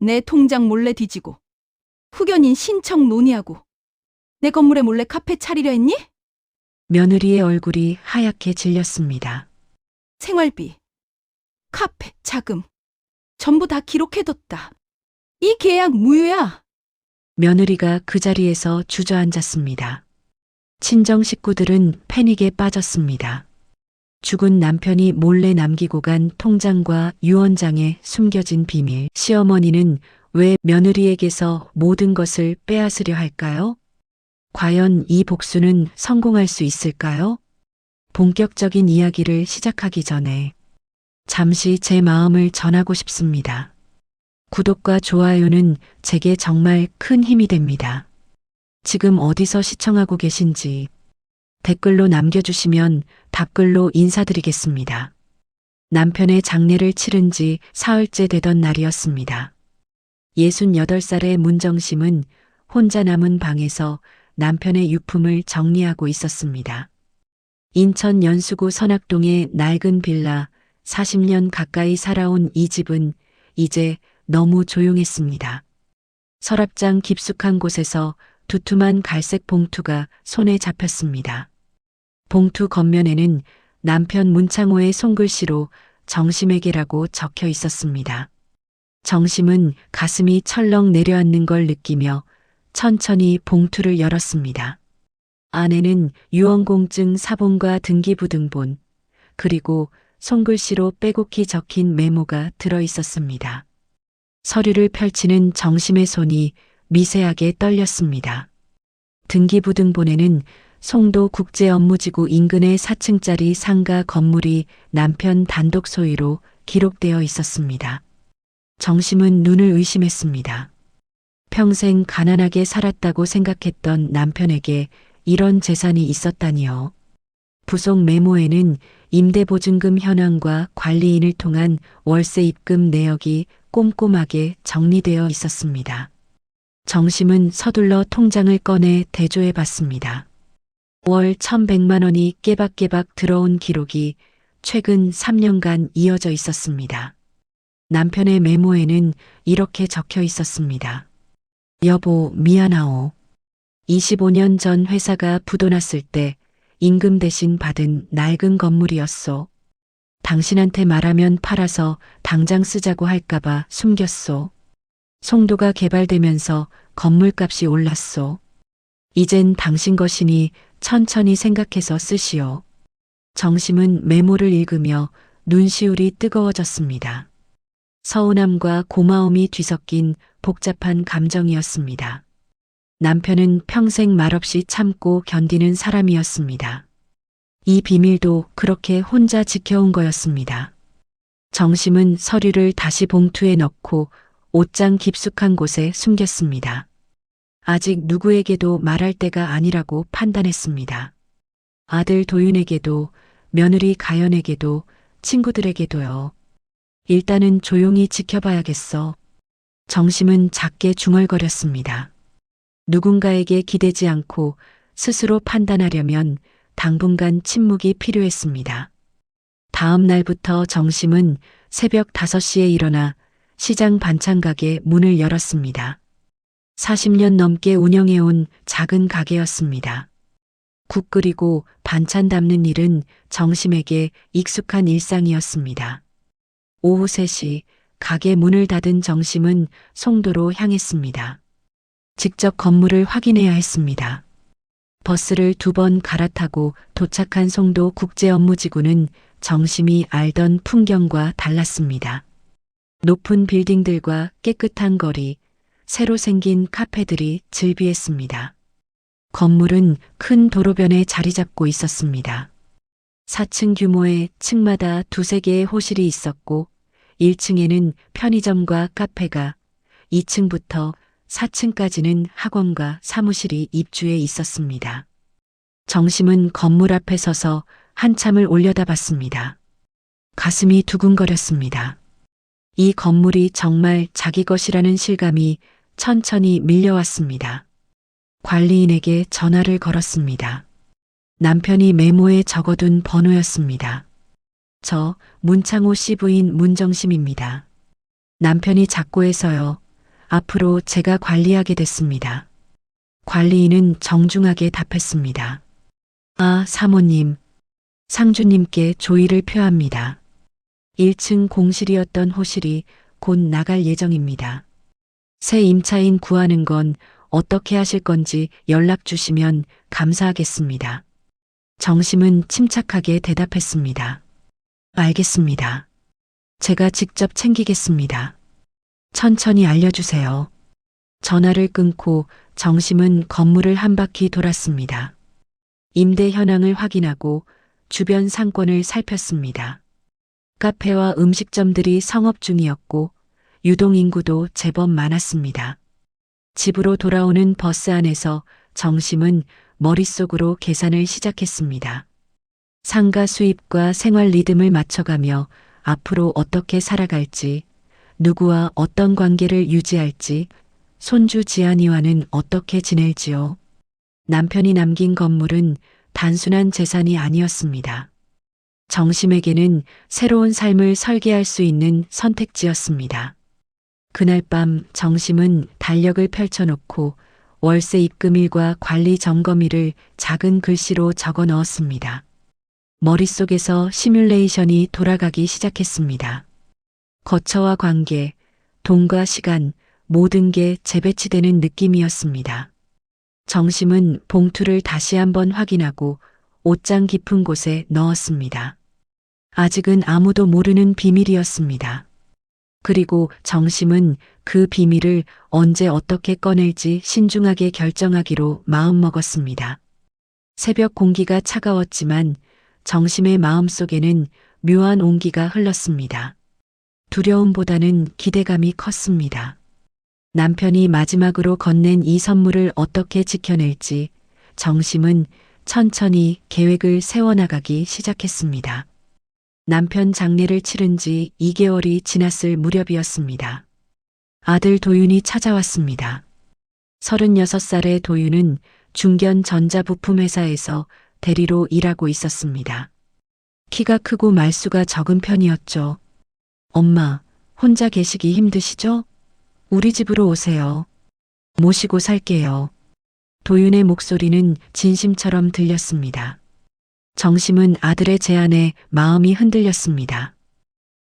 내 통장 몰래 뒤지고 후견인 신청 논의하고 내 건물에 몰래 카페 차리려 했니? 며느리의 얼굴이 하얗게 질렸습니다. 생활비, 카페, 자금 전부 다 기록해뒀다. 이 계약 무효야. 며느리가 그 자리에서 주저앉았습니다. 친정 식구들은 패닉에 빠졌습니다. 죽은 남편이 몰래 남기고 간 통장과 유언장에 숨겨진 비밀. 시어머니는 왜 며느리에게서 모든 것을 빼앗으려 할까요? 과연 이 복수는 성공할 수 있을까요? 본격적인 이야기를 시작하기 전에 잠시 제 마음을 전하고 싶습니다. 구독과 좋아요는 제게 정말 큰 힘이 됩니다. 지금 어디서 시청하고 계신지 댓글로 남겨주시면 답글로 인사드리겠습니다. 남편의 장례를 치른 지 사흘째 되던 날이었습니다. 68살의 문정심은 혼자 남은 방에서 남편의 유품을 정리하고 있었습니다. 인천 연수구 선악동의 낡은 빌라 40년 가까이 살아온 이 집은 이제 너무 조용했습니다. 서랍장 깊숙한 곳에서 두툼한 갈색 봉투가 손에 잡혔습니다. 봉투 겉면에는 남편 문창호의 손글씨로 정심에게라고 적혀 있었습니다. 정심은 가슴이 철렁 내려앉는 걸 느끼며 천천히 봉투를 열었습니다. 안에는 유언공증 사본과 등기부등본, 그리고 손글씨로 빼곡히 적힌 메모가 들어 있었습니다. 서류를 펼치는 정심의 손이 미세하게 떨렸습니다. 등기부등본에는 송도 국제업무지구 인근의 4층짜리 상가 건물이 남편 단독 소유로 기록되어 있었습니다. 정심은 눈을 의심했습니다. 평생 가난하게 살았다고 생각했던 남편에게 이런 재산이 있었다니요. 부속 메모에는 임대보증금 현황과 관리인을 통한 월세 입금 내역이 꼼꼼하게 정리되어 있었습니다. 정심은 서둘러 통장을 꺼내 대조해 봤습니다. 월 1,100만 원이 깨박깨박 들어온 기록이 최근 3년간 이어져 있었습니다. 남편의 메모에는 이렇게 적혀 있었습니다. 여보, 미안하오. 25년 전 회사가 부도났을 때 임금 대신 받은 낡은 건물이었소. 당신한테 말하면 팔아서 당장 쓰자고 할까봐 숨겼소. 송도가 개발되면서 건물값이 올랐소. 이젠 당신 것이니 천천히 생각해서 쓰시오. 정심은 메모를 읽으며 눈시울이 뜨거워졌습니다. 서운함과 고마움이 뒤섞인 복잡한 감정이었습니다. 남편은 평생 말없이 참고 견디는 사람이었습니다. 이 비밀도 그렇게 혼자 지켜온 거였습니다. 정심은 서류를 다시 봉투에 넣고 옷장 깊숙한 곳에 숨겼습니다. 아직 누구에게도 말할 때가 아니라고 판단했습니다. 아들 도윤에게도, 며느리 가연에게도, 친구들에게도요. 일단은 조용히 지켜봐야겠어. 정심은 작게 중얼거렸습니다. 누군가에게 기대지 않고 스스로 판단하려면 당분간 침묵이 필요했습니다. 다음 날부터 정심은 새벽 5시에 일어나 시장 반찬 가게 문을 열었습니다. 40년 넘게 운영해온 작은 가게였습니다. 국 끓이고 반찬 담는 일은 정심에게 익숙한 일상이었습니다. 오후 3시 가게 문을 닫은 정심은 송도로 향했습니다. 직접 건물을 확인해야 했습니다. 버스를 2번 갈아타고 도착한 송도 국제업무지구는 정심이 알던 풍경과 달랐습니다. 높은 빌딩들과 깨끗한 거리, 새로 생긴 카페들이 즐비했습니다. 건물은 큰 도로변에 자리 잡고 있었습니다. 4층 규모의 층마다 2~3개의 호실이 있었고 1층에는 편의점과 카페가, 2층부터 4층까지는 학원과 사무실이 입주해 있었습니다. 정심은 건물 앞에 서서 한참을 올려다봤습니다. 가슴이 두근거렸습니다. 이 건물이 정말 자기 것이라는 실감이 천천히 밀려왔습니다. 관리인에게 전화를 걸었습니다. 남편이 메모에 적어둔 번호였습니다. 저 문창호 씨 부인 문정심입니다. 남편이 작고 해서요. 앞으로 제가 관리하게 됐습니다. 관리인은 정중하게 답했습니다. 아, 사모님. 상주님께 조의를 표합니다. 1층 공실이었던 호실이 곧 나갈 예정입니다. 새 임차인 구하는 건 어떻게 하실 건지 연락 주시면 감사하겠습니다. 정심은 침착하게 대답했습니다. 알겠습니다. 제가 직접 챙기겠습니다. 천천히 알려주세요. 전화를 끊고 정심은 건물을 한 바퀴 돌았습니다. 임대 현황을 확인하고 주변 상권을 살폈습니다. 카페와 음식점들이 성업 중이었고 유동 인구도 제법 많았습니다. 집으로 돌아오는 버스 안에서 정심은 머릿속으로 계산을 시작했습니다. 상가 수입과 생활 리듬을 맞춰가며 앞으로 어떻게 살아갈지, 누구와 어떤 관계를 유지할지, 손주 지안이와는 어떻게 지낼지요. 남편이 남긴 건물은 단순한 재산이 아니었습니다. 정심에게는 새로운 삶을 설계할 수 있는 선택지였습니다. 그날 밤 정심은 달력을 펼쳐놓고 월세 입금일과 관리 점검일을 작은 글씨로 적어 넣었습니다. 머릿속에서 시뮬레이션이 돌아가기 시작했습니다. 거처와 관계, 돈과 시간, 모든 게 재배치되는 느낌이었습니다. 정심은 봉투를 다시 한번 확인하고 옷장 깊은 곳에 넣었습니다. 아직은 아무도 모르는 비밀이었습니다. 그리고 정심은 그 비밀을 언제 어떻게 꺼낼지 신중하게 결정하기로 마음먹었습니다. 새벽 공기가 차가웠지만 정심의 마음속에는 묘한 온기가 흘렀습니다. 두려움보다는 기대감이 컸습니다. 남편이 마지막으로 건넨 이 선물을 어떻게 지켜낼지 정심은 천천히 계획을 세워나가기 시작했습니다. 남편 장례를 치른 지 2개월이 지났을 무렵이었습니다. 아들 도윤이 찾아왔습니다. 36살의 도윤은 중견 전자부품회사에서 대리로 일하고 있었습니다. 키가 크고 말수가 적은 편이었죠. 엄마, 혼자 계시기 힘드시죠? 우리 집으로 오세요. 모시고 살게요. 도윤의 목소리는 진심처럼 들렸습니다. 정심은 아들의 제안에 마음이 흔들렸습니다.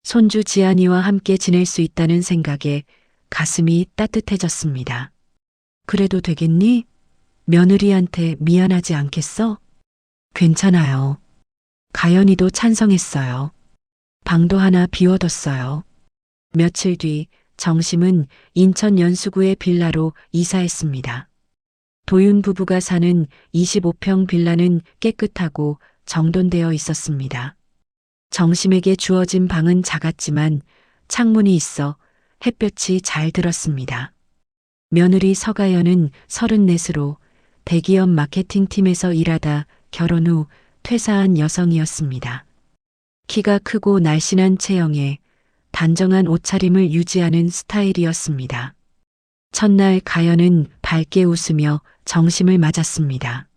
손주 지안이와 함께 지낼 수 있다는 생각에 가슴이 따뜻해졌습니다. 그래도 되겠니? 며느리한테 미안하지 않겠어? 괜찮아요. 가연이도 찬성했어요. 방도 하나 비워뒀어요. 며칠 뒤 정심은 인천 연수구의 빌라로 이사했습니다. 도윤 부부가 사는 25평 빌라는 깨끗하고 정돈되어 있었습니다. 정심에게 주어진 방은 작았지만 창문이 있어 햇볕이 잘 들었습니다. 며느리 서가연은 34으로 대기업 마케팅팀에서 일하다 결혼 후 퇴사한 여성이었습니다. 키가 크고 날씬한 체형에 단정한 옷차림을 유지하는 스타일이었습니다. 첫날 가연은 밝게 웃으며 정심을 맞았습니다.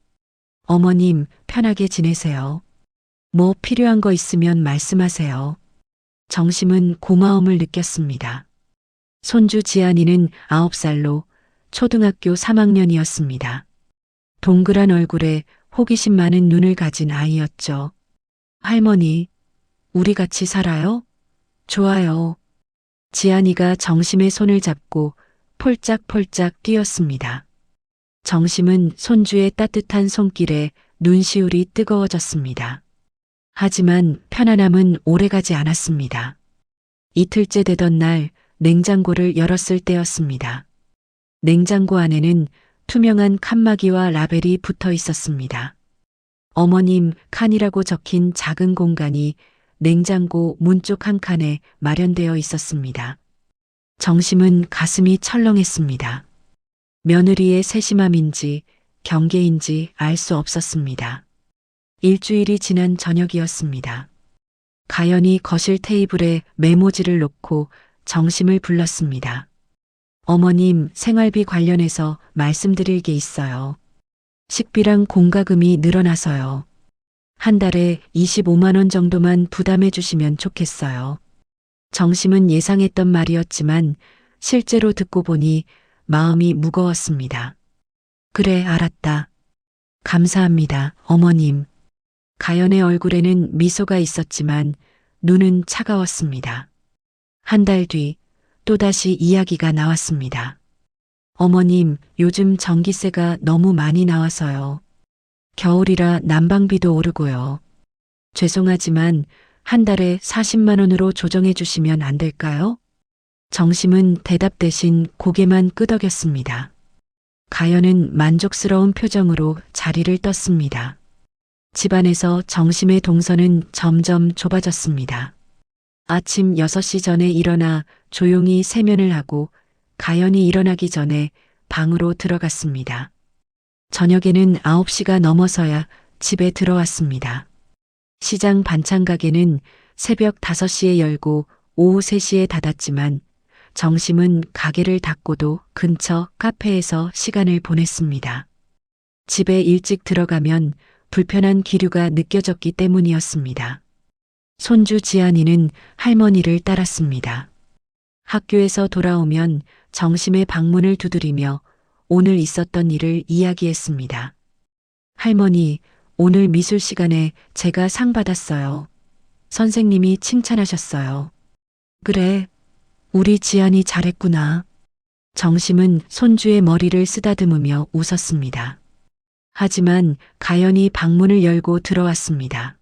어머님, 편하게 지내세요. 뭐 필요한 거 있으면 말씀하세요. 정심은 고마움을 느꼈습니다. 손주 지안이는 9살로 초등학교 3학년이었습니다. 동그란 얼굴에 호기심 많은 눈을 가진 아이였죠. 할머니, 우리 같이 살아요? 좋아요. 지안이가 정심의 손을 잡고 폴짝폴짝 뛰었습니다. 정심은 손주의 따뜻한 손길에 눈시울이 뜨거워졌습니다. 하지만 편안함은 오래가지 않았습니다. 이틀째 되던 날 냉장고를 열었을 때였습니다. 냉장고 안에는 투명한 칸막이와 라벨이 붙어 있었습니다. 어머님 칸이라고 적힌 작은 공간이 냉장고 문 쪽 한 칸에 마련되어 있었습니다. 정심은 가슴이 철렁했습니다. 며느리의 세심함인지 경계인지 알 수 없었습니다. 일주일이 지난 저녁이었습니다. 가연이 거실 테이블에 메모지를 놓고 정심을 불렀습니다. 어머님, 생활비 관련해서 말씀드릴 게 있어요. 식비랑 공과금이 늘어나서요. 한 달에 25만 원 정도만 부담해 주시면 좋겠어요. 정심은 예상했던 말이었지만 실제로 듣고 보니 마음이 무거웠습니다. 그래, 알았다. 감사합니다, 어머님. 가연의 얼굴에는 미소가 있었지만 눈은 차가웠습니다. 한 달 뒤 또다시 이야기가 나왔습니다. 어머님, 요즘 전기세가 너무 많이 나와서요. 겨울이라 난방비도 오르고요. 죄송하지만 한 달에 40만 원으로 조정해 주시면 안 될까요? 정심은 대답 대신 고개만 끄덕였습니다. 가연은 만족스러운 표정으로 자리를 떴습니다. 집안에서 정심의 동선은 점점 좁아졌습니다. 아침 6시 전에 일어나 조용히 세면을 하고 가연이 일어나기 전에 방으로 들어갔습니다. 저녁에는 9시가 넘어서야 집에 들어왔습니다. 시장 반찬 가게는 새벽 5시에 열고 오후 3시에 닫았지만 정심은 가게를 닫고도 근처 카페에서 시간을 보냈습니다. 집에 일찍 들어가면 불편한 기류가 느껴졌기 때문이었습니다. 손주 지안이는 할머니를 따랐습니다. 학교에서 돌아오면 정심의 방문을 두드리며 오늘 있었던 일을 이야기했습니다. 할머니, 오늘 미술 시간에 제가 상 받았어요. 선생님이 칭찬하셨어요. 그래, 우리 지안이 잘했구나. 정심은 손주의 머리를 쓰다듬으며 웃었습니다. 하지만 가연이 방문을 열고 들어왔습니다.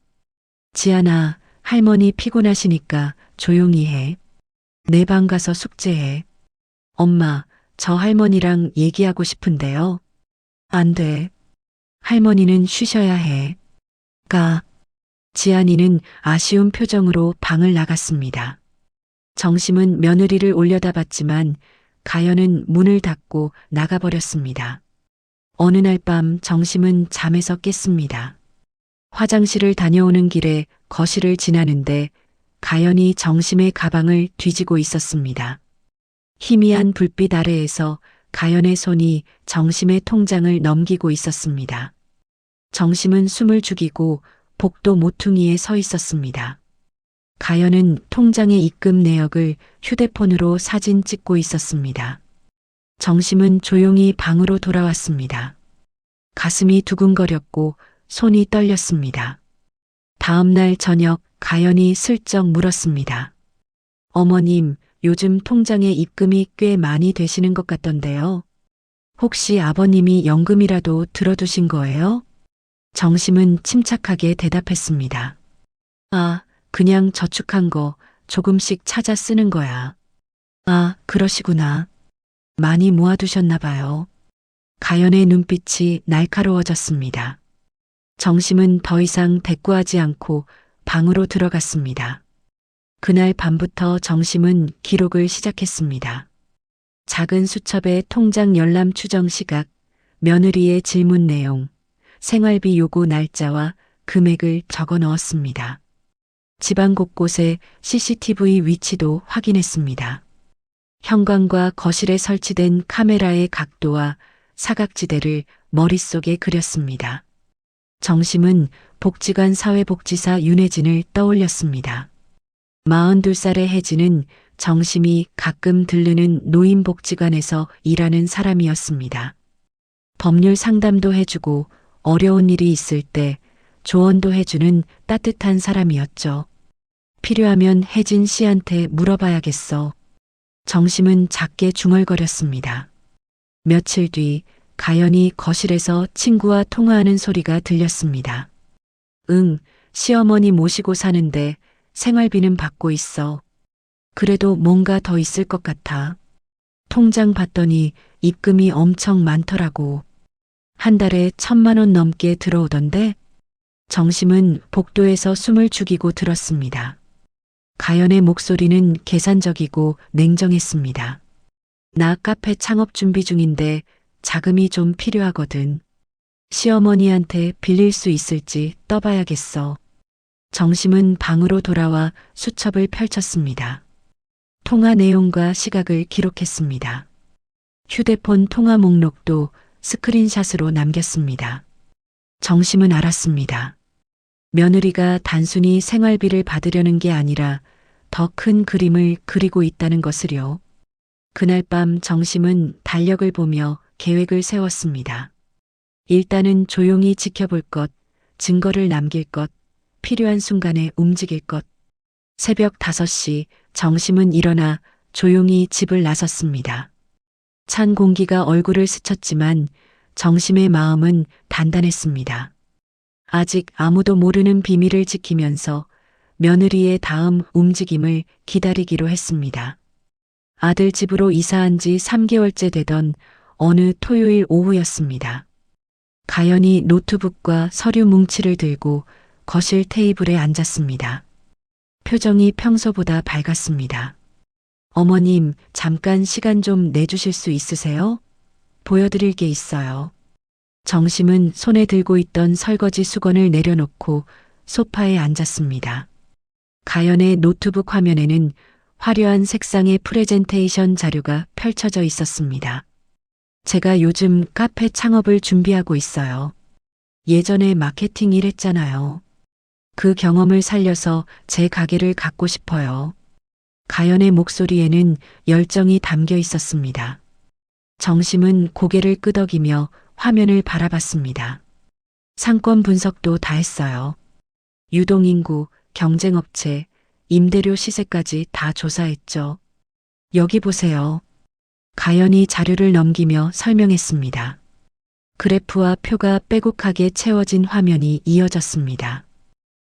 지안아, 할머니 피곤하시니까 조용히 해. 내 방 가서 숙제해. 엄마, 저 할머니랑 얘기하고 싶은데요. 안 돼. 할머니는 쉬셔야 해. 지안이는 아쉬운 표정으로 방을 나갔습니다. 정심은 며느리를 올려다봤지만 가연은 문을 닫고 나가버렸습니다. 어느 날 밤 정심은 잠에서 깼습니다. 화장실을 다녀오는 길에 거실을 지나는데 가연이 정심의 가방을 뒤지고 있었습니다. 희미한 불빛 아래에서 가연의 손이 정심의 통장을 넘기고 있었습니다. 정심은 숨을 죽이고 복도 모퉁이에 서 있었습니다. 가연은 통장의 입금 내역을 휴대폰으로 사진 찍고 있었습니다. 정심은 조용히 방으로 돌아왔습니다. 가슴이 두근거렸고 손이 떨렸습니다. 다음 날 저녁 가연이 슬쩍 물었습니다. 어머님, 요즘 통장에 입금이 꽤 많이 되시는 것 같던데요. 혹시 아버님이 연금이라도 들어두신 거예요? 정심은 침착하게 대답했습니다. 그냥 저축한 거 조금씩 찾아 쓰는 거야. 그러시구나. 많이 모아두셨나 봐요. 가연의 눈빛이 날카로워졌습니다. 정심은 더 이상 대꾸하지 않고 방으로 들어갔습니다. 그날 밤부터 정심은 기록을 시작했습니다. 작은 수첩에 통장 열람 추정 시각, 며느리의 질문 내용, 생활비 요구 날짜와 금액을 적어 넣었습니다. 집안 곳곳에 CCTV 위치도 확인했습니다. 현관과 거실에 설치된 카메라의 각도와 사각지대를 머릿속에 그렸습니다. 정심은 복지관 사회복지사 윤혜진을 떠올렸습니다. 42살의 혜진은 정심이 가끔 들르는 노인복지관에서 일하는 사람이었습니다. 법률 상담도 해주고 어려운 일이 있을 때 조언도 해주는 따뜻한 사람이었죠. 필요하면 혜진 씨한테 물어봐야겠어. 정심은 작게 중얼거렸습니다. 며칠 뒤 가연이 거실에서 친구와 통화하는 소리가 들렸습니다. 시어머니 모시고 사는데 생활비는 받고 있어. 그래도 뭔가 더 있을 것 같아. 통장 봤더니 입금이 엄청 많더라고. 한 달에 1,000만 원 넘게 들어오던데? 정심은 복도에서 숨을 죽이고 들었습니다. 가연의 목소리는 계산적이고 냉정했습니다. 나 카페 창업 준비 중인데 자금이 좀 필요하거든. 시어머니한테 빌릴 수 있을지 떠봐야겠어. 정심은 방으로 돌아와 수첩을 펼쳤습니다. 통화 내용과 시각을 기록했습니다. 휴대폰 통화 목록도 스크린샷으로 남겼습니다. 정심은 알았습니다. 며느리가 단순히 생활비를 받으려는 게 아니라 더 큰 그림을 그리고 있다는 것을요. 그날 밤 정심은 달력을 보며 계획을 세웠습니다. 일단은 조용히 지켜볼 것, 증거를 남길 것, 필요한 순간에 움직일 것. 새벽 5시 정심은 일어나 조용히 집을 나섰습니다. 찬 공기가 얼굴을 스쳤지만 정심의 마음은 단단했습니다. 아직 아무도 모르는 비밀을 지키면서 며느리의 다음 움직임을 기다리기로 했습니다. 아들 집으로 이사한 지 3개월째 되던 어느 토요일 오후였습니다. 가연이 노트북과 서류 뭉치를 들고 거실 테이블에 앉았습니다. 표정이 평소보다 밝았습니다. 어머님, 잠깐 시간 좀 내주실 수 있으세요? 보여드릴 게 있어요. 정심은 손에 들고 있던 설거지 수건을 내려놓고 소파에 앉았습니다. 가연의 노트북 화면에는 화려한 색상의 프레젠테이션 자료가 펼쳐져 있었습니다. 제가 요즘 카페 창업을 준비하고 있어요. 예전에 마케팅 일 했잖아요. 그 경험을 살려서 제 가게를 갖고 싶어요. 가연의 목소리에는 열정이 담겨 있었습니다. 정심은 고개를 끄덕이며 화면을 바라봤습니다. 상권 분석도 다 했어요. 유동인구, 경쟁업체, 임대료 시세까지 다 조사했죠. 여기 보세요. 가연이 자료를 넘기며 설명했습니다. 그래프와 표가 빼곡하게 채워진 화면이 이어졌습니다.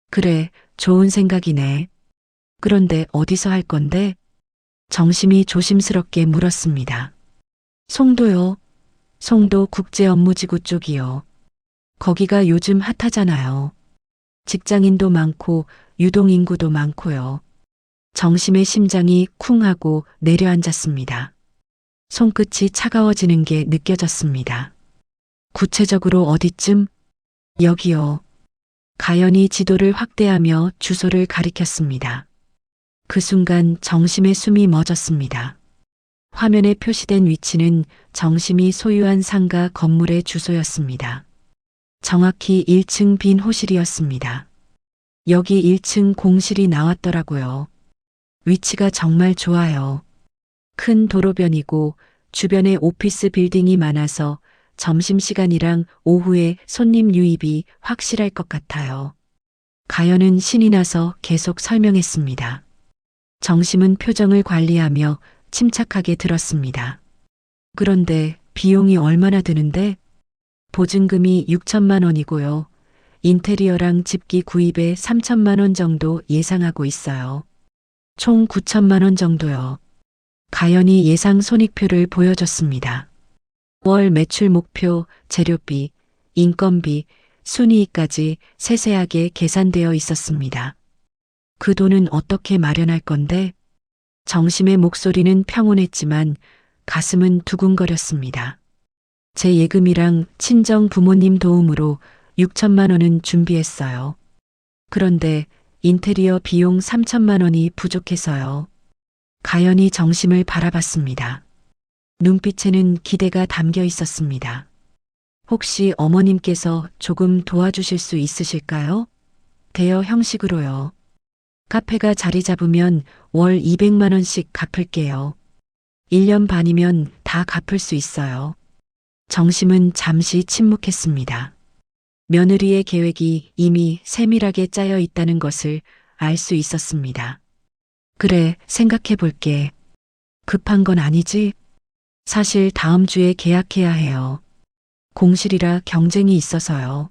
그래, 좋은 생각이네. 그런데 어디서 할 건데? 정심이 조심스럽게 물었습니다. 송도요. 송도 국제업무지구 쪽이요. 거기가 요즘 핫하잖아요. 직장인도 많고 유동인구도 많고요. 정심의 심장이 쿵 하고 내려앉았습니다. 손끝이 차가워지는 게 느껴졌습니다. 구체적으로 어디쯤? 여기요. 가연이 지도를 확대하며 주소를 가리켰습니다. 그 순간 정심의 숨이 멎었습니다. 화면에 표시된 위치는 정심이 소유한 상가 건물의 주소였습니다. 정확히 1층 빈 호실이었습니다. 여기 1층 공실이 나왔더라고요. 위치가 정말 좋아요. 큰 도로변이고 주변에 오피스 빌딩이 많아서 점심시간이랑 오후에 손님 유입이 확실할 것 같아요. 가연은 신이 나서 계속 설명했습니다. 정심은 표정을 관리하며 침착하게 들었습니다. 그런데 비용이 얼마나 드는데? 보증금이 6천만 원이고요. 인테리어랑 집기 구입에 3천만 원 정도 예상하고 있어요. 총 9천만 원 정도요. 가연이 예상 손익표를 보여줬습니다. 월 매출 목표, 재료비, 인건비, 순이익까지 세세하게 계산되어 있었습니다. 그 돈은 어떻게 마련할 건데? 정심의 목소리는 평온했지만 가슴은 두근거렸습니다. 제 예금이랑 친정 부모님 도움으로 6천만 원은 준비했어요. 그런데 인테리어 비용 3천만 원이 부족해서요. 가연이 정심을 바라봤습니다. 눈빛에는 기대가 담겨 있었습니다. 혹시 어머님께서 조금 도와주실 수 있으실까요? 대여 형식으로요. 카페가 자리 잡으면 월 200만 원씩 갚을게요. 1년 반이면 다 갚을 수 있어요. 정심은 잠시 침묵했습니다. 며느리의 계획이 이미 세밀하게 짜여 있다는 것을 알 수 있었습니다. 그래, 생각해 볼게. 급한 건 아니지? 사실 다음 주에 계약해야 해요. 공실이라 경쟁이 있어서요.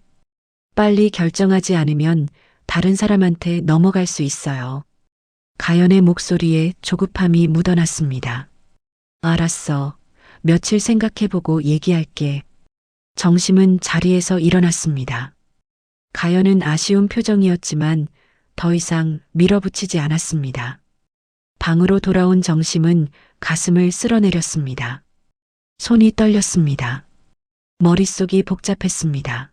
빨리 결정하지 않으면 다른 사람한테 넘어갈 수 있어요. 가연의 목소리에 조급함이 묻어났습니다. 알았어. 며칠 생각해보고 얘기할게. 정심은 자리에서 일어났습니다. 가연은 아쉬운 표정이었지만 더 이상 밀어붙이지 않았습니다. 방으로 돌아온 정심은 가슴을 쓸어내렸습니다. 손이 떨렸습니다. 머릿속이 복잡했습니다.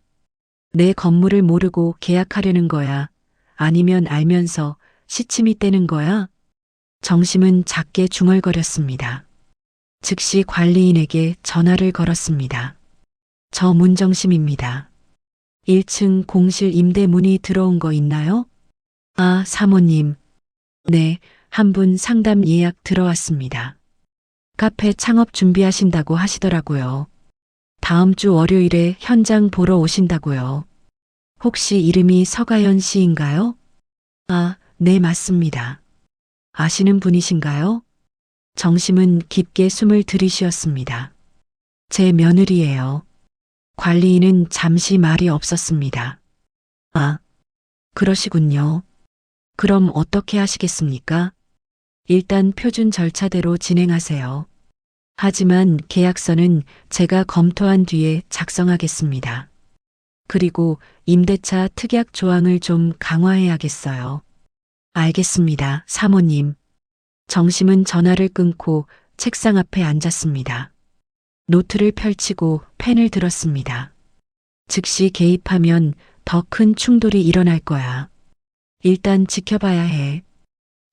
내 건물을 모르고 계약하려는 거야? 아니면 알면서 시침이 떼는 거야? 정심은 작게 중얼거렸습니다. 즉시 관리인에게 전화를 걸었습니다. 저 문정심입니다. 1층 공실 임대 문의 들어온 거 있나요? 아, 사모님. 네, 한 분 상담 예약 들어왔습니다. 카페 창업 준비하신다고 하시더라고요. 다음 주 월요일에 현장 보러 오신다고요. 혹시 이름이 서가연 씨인가요? 아, 네, 맞습니다. 아시는 분이신가요? 정심은 깊게 숨을 들이쉬었습니다. 제 며느리예요. 관리인은 잠시 말이 없었습니다. 아, 그러시군요. 그럼 어떻게 하시겠습니까? 일단 표준 절차대로 진행하세요. 하지만 계약서는 제가 검토한 뒤에 작성하겠습니다. 그리고 임대차 특약 조항을 좀 강화해야겠어요. 알겠습니다, 사모님. 정심은 전화를 끊고 책상 앞에 앉았습니다. 노트를 펼치고 펜을 들었습니다. 즉시 개입하면 더 큰 충돌이 일어날 거야. 일단 지켜봐야 해.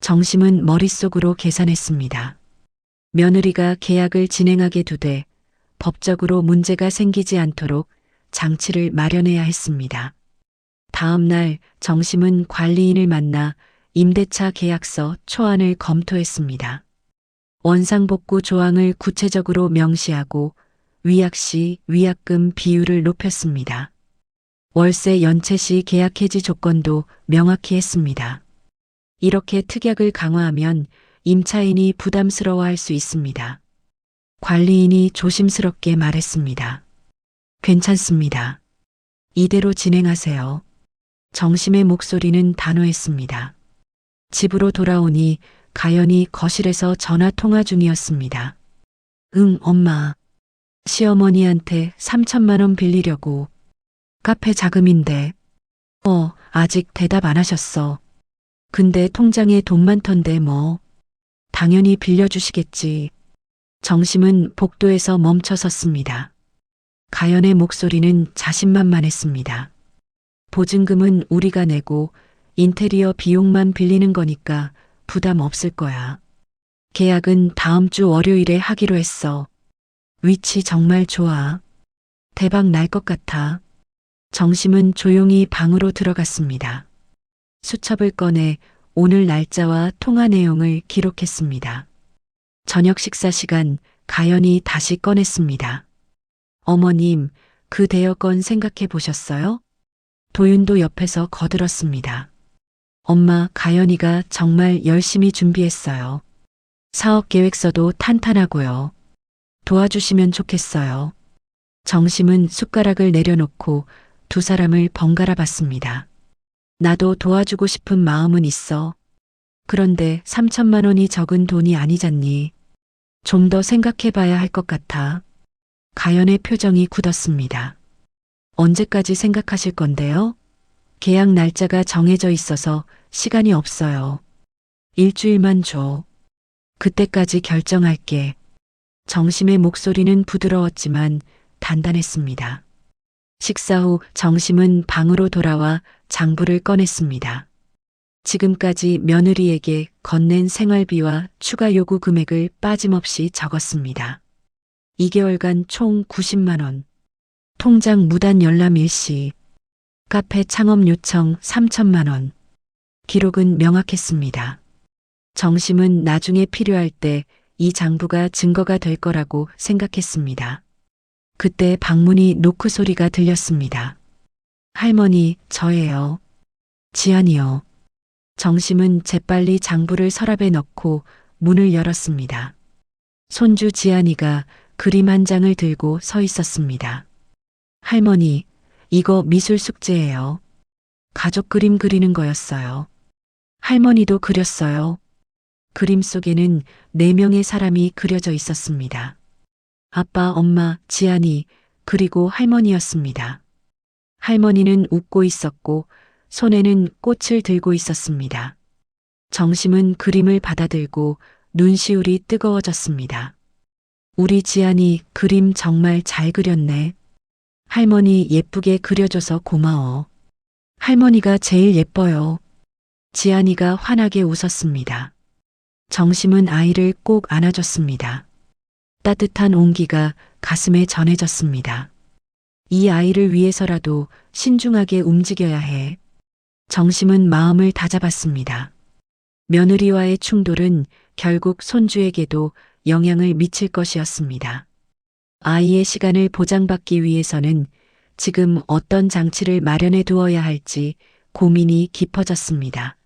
정심은 머릿속으로 계산했습니다. 며느리가 계약을 진행하게 두되 법적으로 문제가 생기지 않도록 장치를 마련해야 했습니다. 다음 날 정심은 관리인을 만나 임대차 계약서 초안을 검토했습니다. 원상복구 조항을 구체적으로 명시하고 위약 시 위약금 비율을 높였습니다. 월세 연체 시 계약 해지 조건도 명확히 했습니다. 이렇게 특약을 강화하면 임차인이 부담스러워할 수 있습니다. 관리인이 조심스럽게 말했습니다. 괜찮습니다. 이대로 진행하세요. 정심의 목소리는 단호했습니다. 집으로 돌아오니 가연이 거실에서 전화 통화 중이었습니다. 응, 엄마. 시어머니한테 3천만 원 빌리려고. 카페 자금인데. 아직 대답 안 하셨어. 근데 통장에 돈 많던데 뭐. 당연히 빌려주시겠지. 정심은 복도에서 멈춰 섰습니다. 가연의 목소리는 자신만만했습니다. 보증금은 우리가 내고 인테리어 비용만 빌리는 거니까 부담 없을 거야. 계약은 다음 주 월요일에 하기로 했어. 위치 정말 좋아. 대박 날 것 같아. 정심은 조용히 방으로 들어갔습니다. 수첩을 꺼내 오늘 날짜와 통화 내용을 기록했습니다. 저녁 식사 시간 가연이 다시 꺼냈습니다. 어머님, 그 대여건 생각해 보셨어요? 도윤도 옆에서 거들었습니다. 엄마, 가연이가 정말 열심히 준비했어요. 사업 계획서도 탄탄하고요. 도와주시면 좋겠어요. 정심은 숟가락을 내려놓고 두 사람을 번갈아 봤습니다. 나도 도와주고 싶은 마음은 있어. 그런데 3천만 원이 적은 돈이 아니잖니. 좀 더 생각해 봐야 할 것 같아. 가연의 표정이 굳었습니다. 언제까지 생각하실 건데요? 계약 날짜가 정해져 있어서 시간이 없어요. 일주일만 줘. 그때까지 결정할게. 정심의 목소리는 부드러웠지만 단단했습니다. 식사 후 정심은 방으로 돌아와 장부를 꺼냈습니다. 지금까지 며느리에게 건넨 생활비와 추가 요구 금액을 빠짐없이 적었습니다. 2개월간 총 90만 원. 통장 무단 열람 일시. 카페 창업 요청 3천만 원. 기록은 명확했습니다. 정심은 나중에 필요할 때 이 장부가 증거가 될 거라고 생각했습니다. 그때 방문이 노크 소리가 들렸습니다. 할머니, 저예요. 지안이요. 정심은 재빨리 장부를 서랍에 넣고 문을 열었습니다. 손주 지안이가 그림 한 장을 들고 서 있었습니다. 할머니, 이거 미술 숙제예요. 가족 그림 그리는 거였어요. 할머니도 그렸어요. 그림 속에는 4명의 사람이 그려져 있었습니다. 아빠, 엄마, 지안이, 그리고 할머니였습니다. 할머니는 웃고 있었고 손에는 꽃을 들고 있었습니다. 정심은 그림을 받아들고 눈시울이 뜨거워졌습니다. 우리 지안이 그림 정말 잘 그렸네. 할머니 예쁘게 그려줘서 고마워. 할머니가 제일 예뻐요. 지안이가 환하게 웃었습니다. 정심은 아이를 꼭 안아줬습니다. 따뜻한 온기가 가슴에 전해졌습니다. 이 아이를 위해서라도 신중하게 움직여야 해. 정심은 마음을 다잡았습니다. 며느리와의 충돌은 결국 손주에게도 영향을 미칠 것이었습니다. 아이의 시간을 보장받기 위해서는 지금 어떤 장치를 마련해 두어야 할지 고민이 깊어졌습니다.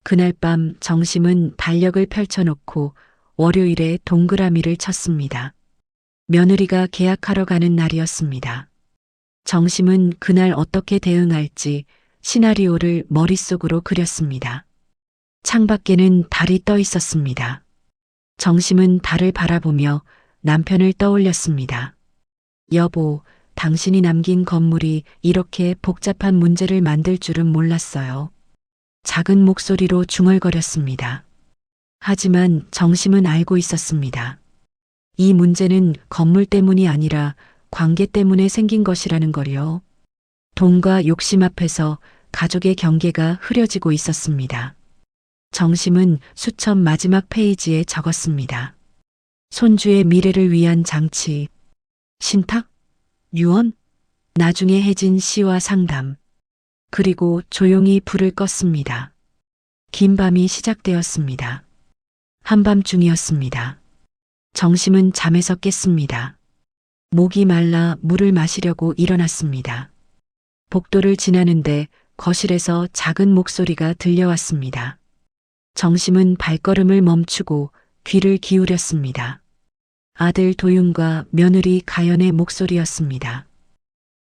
그날 밤 정심은 달력을 펼쳐놓고 월요일에 동그라미를 쳤습니다. 며느리가 계약하러 가는 날이었습니다. 정심은 그날 어떻게 대응할지 시나리오를 머릿속으로 그렸습니다. 창밖에는 달이 떠 있었습니다. 정심은 달을 바라보며 남편을 떠올렸습니다. 여보, 당신이 남긴 건물이 이렇게 복잡한 문제를 만들 줄은 몰랐어요. 작은 목소리로 중얼거렸습니다. 하지만 정심은 알고 있었습니다. 이 문제는 건물 때문이 아니라 관계 때문에 생긴 것이라는 걸요. 돈과 욕심 앞에서 가족의 경계가 흐려지고 있었습니다. 정심은 수첩 마지막 페이지에 적었습니다. 손주의 미래를 위한 장치, 신탁, 유언, 나중에 해진 시와 상담, 그리고 조용히 불을 껐습니다. 긴 밤이 시작되었습니다. 한밤중이었습니다. 정심은 잠에서 깼습니다. 목이 말라 물을 마시려고 일어났습니다. 복도를 지나는데 거실에서 작은 목소리가 들려왔습니다. 정심은 발걸음을 멈추고 귀를 기울였습니다. 아들 도윤과 며느리 가연의 목소리였습니다.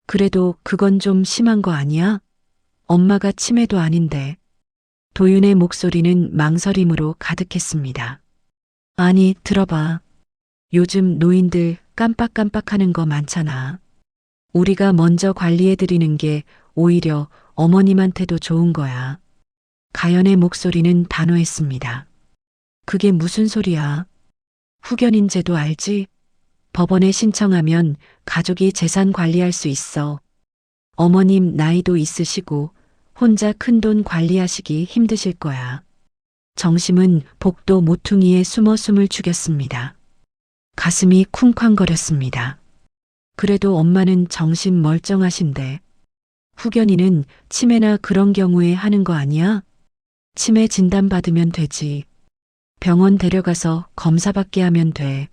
그래도 그건 좀 심한 거 아니야? 엄마가 치매도 아닌데. 도윤의 목소리는 망설임으로 가득했습니다. 아니, 들어봐. 요즘 노인들 깜빡깜빡하는 거 많잖아. 우리가 먼저 관리해드리는 게 오히려 어머님한테도 좋은 거야. 가연의 목소리는 단호했습니다. 그게 무슨 소리야? 후견인제도 알지? 법원에 신청하면 가족이 재산 관리할 수 있어. 어머님 나이도 있으시고 혼자 큰돈 관리하시기 힘드실 거야. 정심은 복도 모퉁이에 숨어 숨을 죽였습니다. 가슴이 쿵쾅거렸습니다. 그래도 엄마는 정신 멀쩡하신데. 후견인은 치매나 그런 경우에 하는 거 아니야? 치매 진단받으면 되지. 병원 데려가서 검사받게 하면 돼.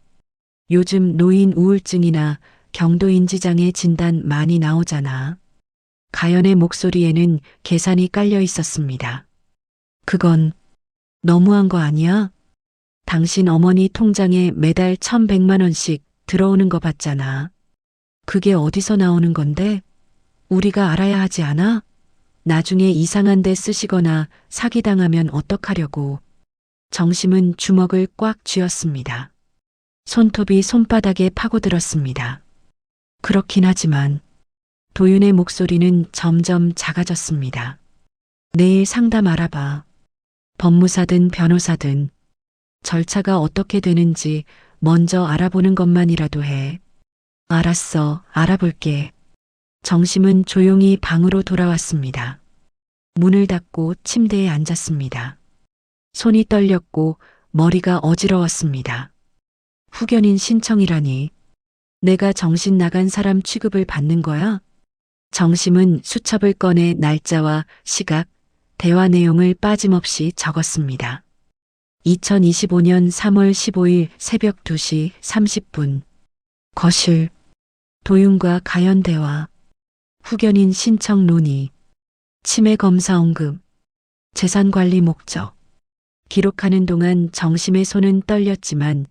요즘 노인 우울증이나 경도인지장애 진단 많이 나오잖아. 가연의 목소리에는 계산이 깔려 있었습니다. 그건 너무한 거 아니야? 당신 어머니 통장에 매달 1,100만 원씩 들어오는 거 봤잖아. 그게 어디서 나오는 건데? 우리가 알아야 하지 않아? 나중에 이상한 데 쓰시거나 사기당하면 어떡하려고. 정심은 주먹을 꽉 쥐었습니다. 손톱이 손바닥에 파고들었습니다. 그렇긴 하지만 도윤의 목소리는 점점 작아졌습니다. 내일 상담 알아봐. 법무사든 변호사든 절차가 어떻게 되는지 먼저 알아보는 것만이라도 해. 알았어, 알아볼게. 정심은 조용히 방으로 돌아왔습니다. 문을 닫고 침대에 앉았습니다. 손이 떨렸고 머리가 어지러웠습니다. 후견인 신청이라니. 내가 정신 나간 사람 취급을 받는 거야? 정심은 수첩을 꺼내 날짜와 시각, 대화 내용을 빠짐없이 적었습니다. 2025년 3월 15일 새벽 2시 30분. 거실. 도윤과 가연 대화. 후견인 신청 논의. 치매 검사 언급. 재산 관리 목적. 기록하는 동안 정심의 손은 떨렸지만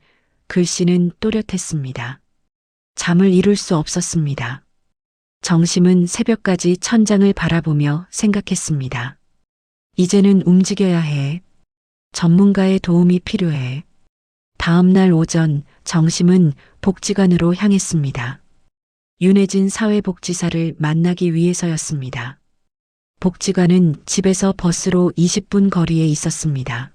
글씨는 또렷했습니다. 잠을 이룰 수 없었습니다. 정심은 새벽까지 천장을 바라보며 생각했습니다. 이제는 움직여야 해. 전문가의 도움이 필요해. 다음 날 오전 정심은 복지관으로 향했습니다. 윤혜진 사회복지사를 만나기 위해서였습니다. 복지관은 집에서 버스로 20분 거리에 있었습니다.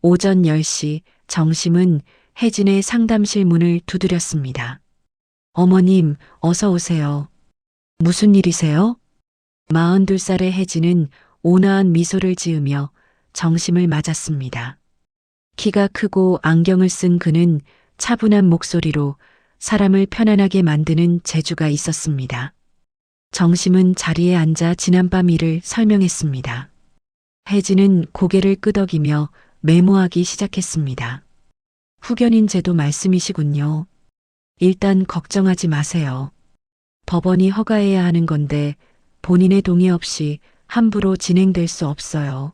오전 10시 정심은 혜진의 상담실 문을 두드렸습니다. 어머님, 어서 오세요. 무슨 일이세요? 42살의 혜진은 온화한 미소를 지으며 정심을 맞았습니다. 키가 크고 안경을 쓴 그는 차분한 목소리로 사람을 편안하게 만드는 재주가 있었습니다. 정심은 자리에 앉아 지난밤 일을 설명했습니다. 혜진은 고개를 끄덕이며 메모하기 시작했습니다. 후견인 제도 말씀이시군요. 일단 걱정하지 마세요. 법원이 허가해야 하는 건데 본인의 동의 없이 함부로 진행될 수 없어요.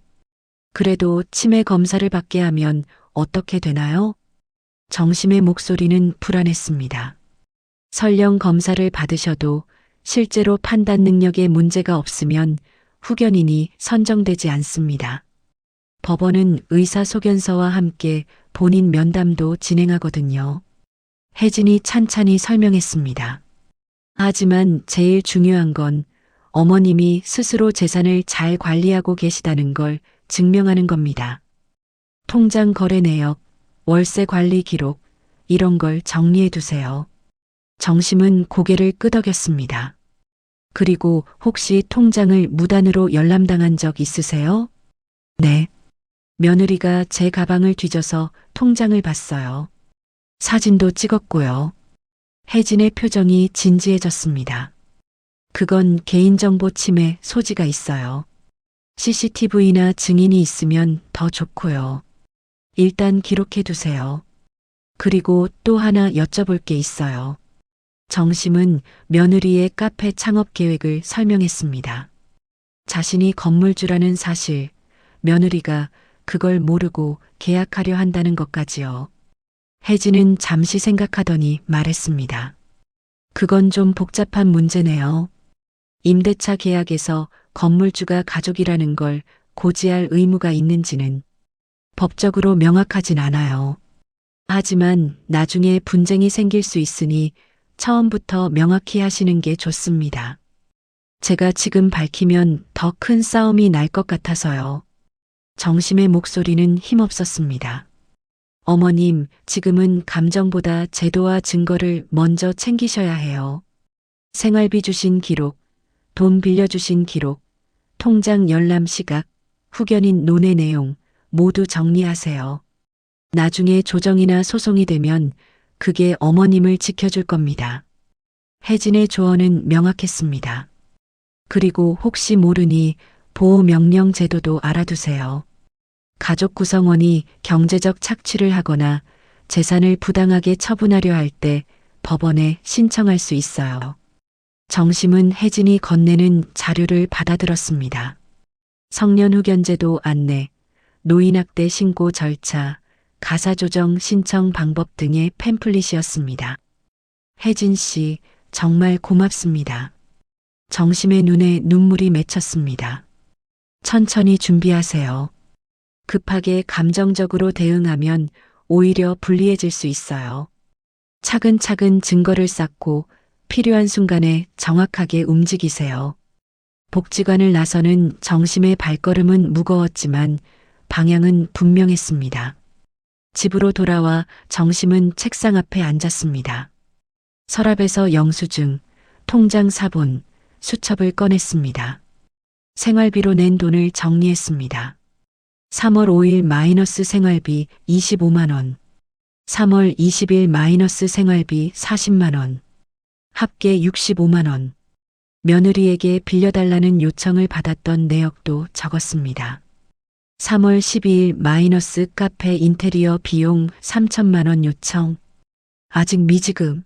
그래도 치매 검사를 받게 하면 어떻게 되나요? 정심의 목소리는 불안했습니다. 설령 검사를 받으셔도 실제로 판단 능력에 문제가 없으면 후견인이 선정되지 않습니다. 법원은 의사소견서와 함께 본인 면담도 진행하거든요. 혜진이 찬찬히 설명했습니다. 하지만 제일 중요한 건 어머님이 스스로 재산을 잘 관리하고 계시다는 걸 증명하는 겁니다. 통장 거래 내역, 월세 관리 기록, 이런 걸 정리해 두세요. 정심은 고개를 끄덕였습니다. 그리고 혹시 통장을 무단으로 열람당한 적 있으세요? 네. 며느리가 제 가방을 뒤져서 통장을 봤어요. 사진도 찍었고요. 혜진의 표정이 진지해졌습니다. 그건 개인정보 침해 소지가 있어요. CCTV나 증인이 있으면 더 좋고요. 일단 기록해 두세요. 그리고 또 하나 여쭤볼 게 있어요. 정심은 며느리의 카페 창업 계획을 설명했습니다. 자신이 건물주라는 사실, 며느리가 그걸 모르고 계약하려 한다는 것까지요. 혜진은 잠시 생각하더니 말했습니다. 그건 좀 복잡한 문제네요. 임대차 계약에서 건물주가 가족이라는 걸 고지할 의무가 있는지는 법적으로 명확하진 않아요. 하지만 나중에 분쟁이 생길 수 있으니 처음부터 명확히 하시는 게 좋습니다. 제가 지금 밝히면 더 큰 싸움이 날 것 같아서요. 정심의 목소리는 힘없었습니다. 어머님, 지금은 감정보다 제도와 증거를 먼저 챙기셔야 해요. 생활비 주신 기록, 돈 빌려주신 기록, 통장 열람 시각, 후견인 논의 내용 모두 정리하세요. 나중에 조정이나 소송이 되면 그게 어머님을 지켜줄 겁니다. 혜진의 조언은 명확했습니다. 그리고 혹시 모르니 보호명령 제도도 알아두세요. 가족 구성원이 경제적 착취를 하거나 재산을 부당하게 처분하려 할 때 법원에 신청할 수 있어요. 정심은 혜진이 건네는 자료를 받아들었습니다. 성년후견제도 안내, 노인학대 신고 절차, 가사조정 신청 방법 등의 팸플릿이었습니다. 혜진 씨, 정말 고맙습니다. 정심의 눈에 눈물이 맺혔습니다. 천천히 준비하세요. 급하게 감정적으로 대응하면 오히려 불리해질 수 있어요. 차근차근 증거를 쌓고 필요한 순간에 정확하게 움직이세요. 복지관을 나서는 정심의 발걸음은 무거웠지만 방향은 분명했습니다. 집으로 돌아와 정심은 책상 앞에 앉았습니다. 서랍에서 영수증, 통장 사본, 수첩을 꺼냈습니다. 생활비로 낸 돈을 정리했습니다. 3월 5일 마이너스 생활비 25만 원, 3월 20일 마이너스 생활비 40만 원, 합계 65만 원. 며느리에게 빌려달라는 요청을 받았던 내역도 적었습니다. 3월 12일 마이너스 카페 인테리어 비용 3천만 원 요청. 아직 미지급.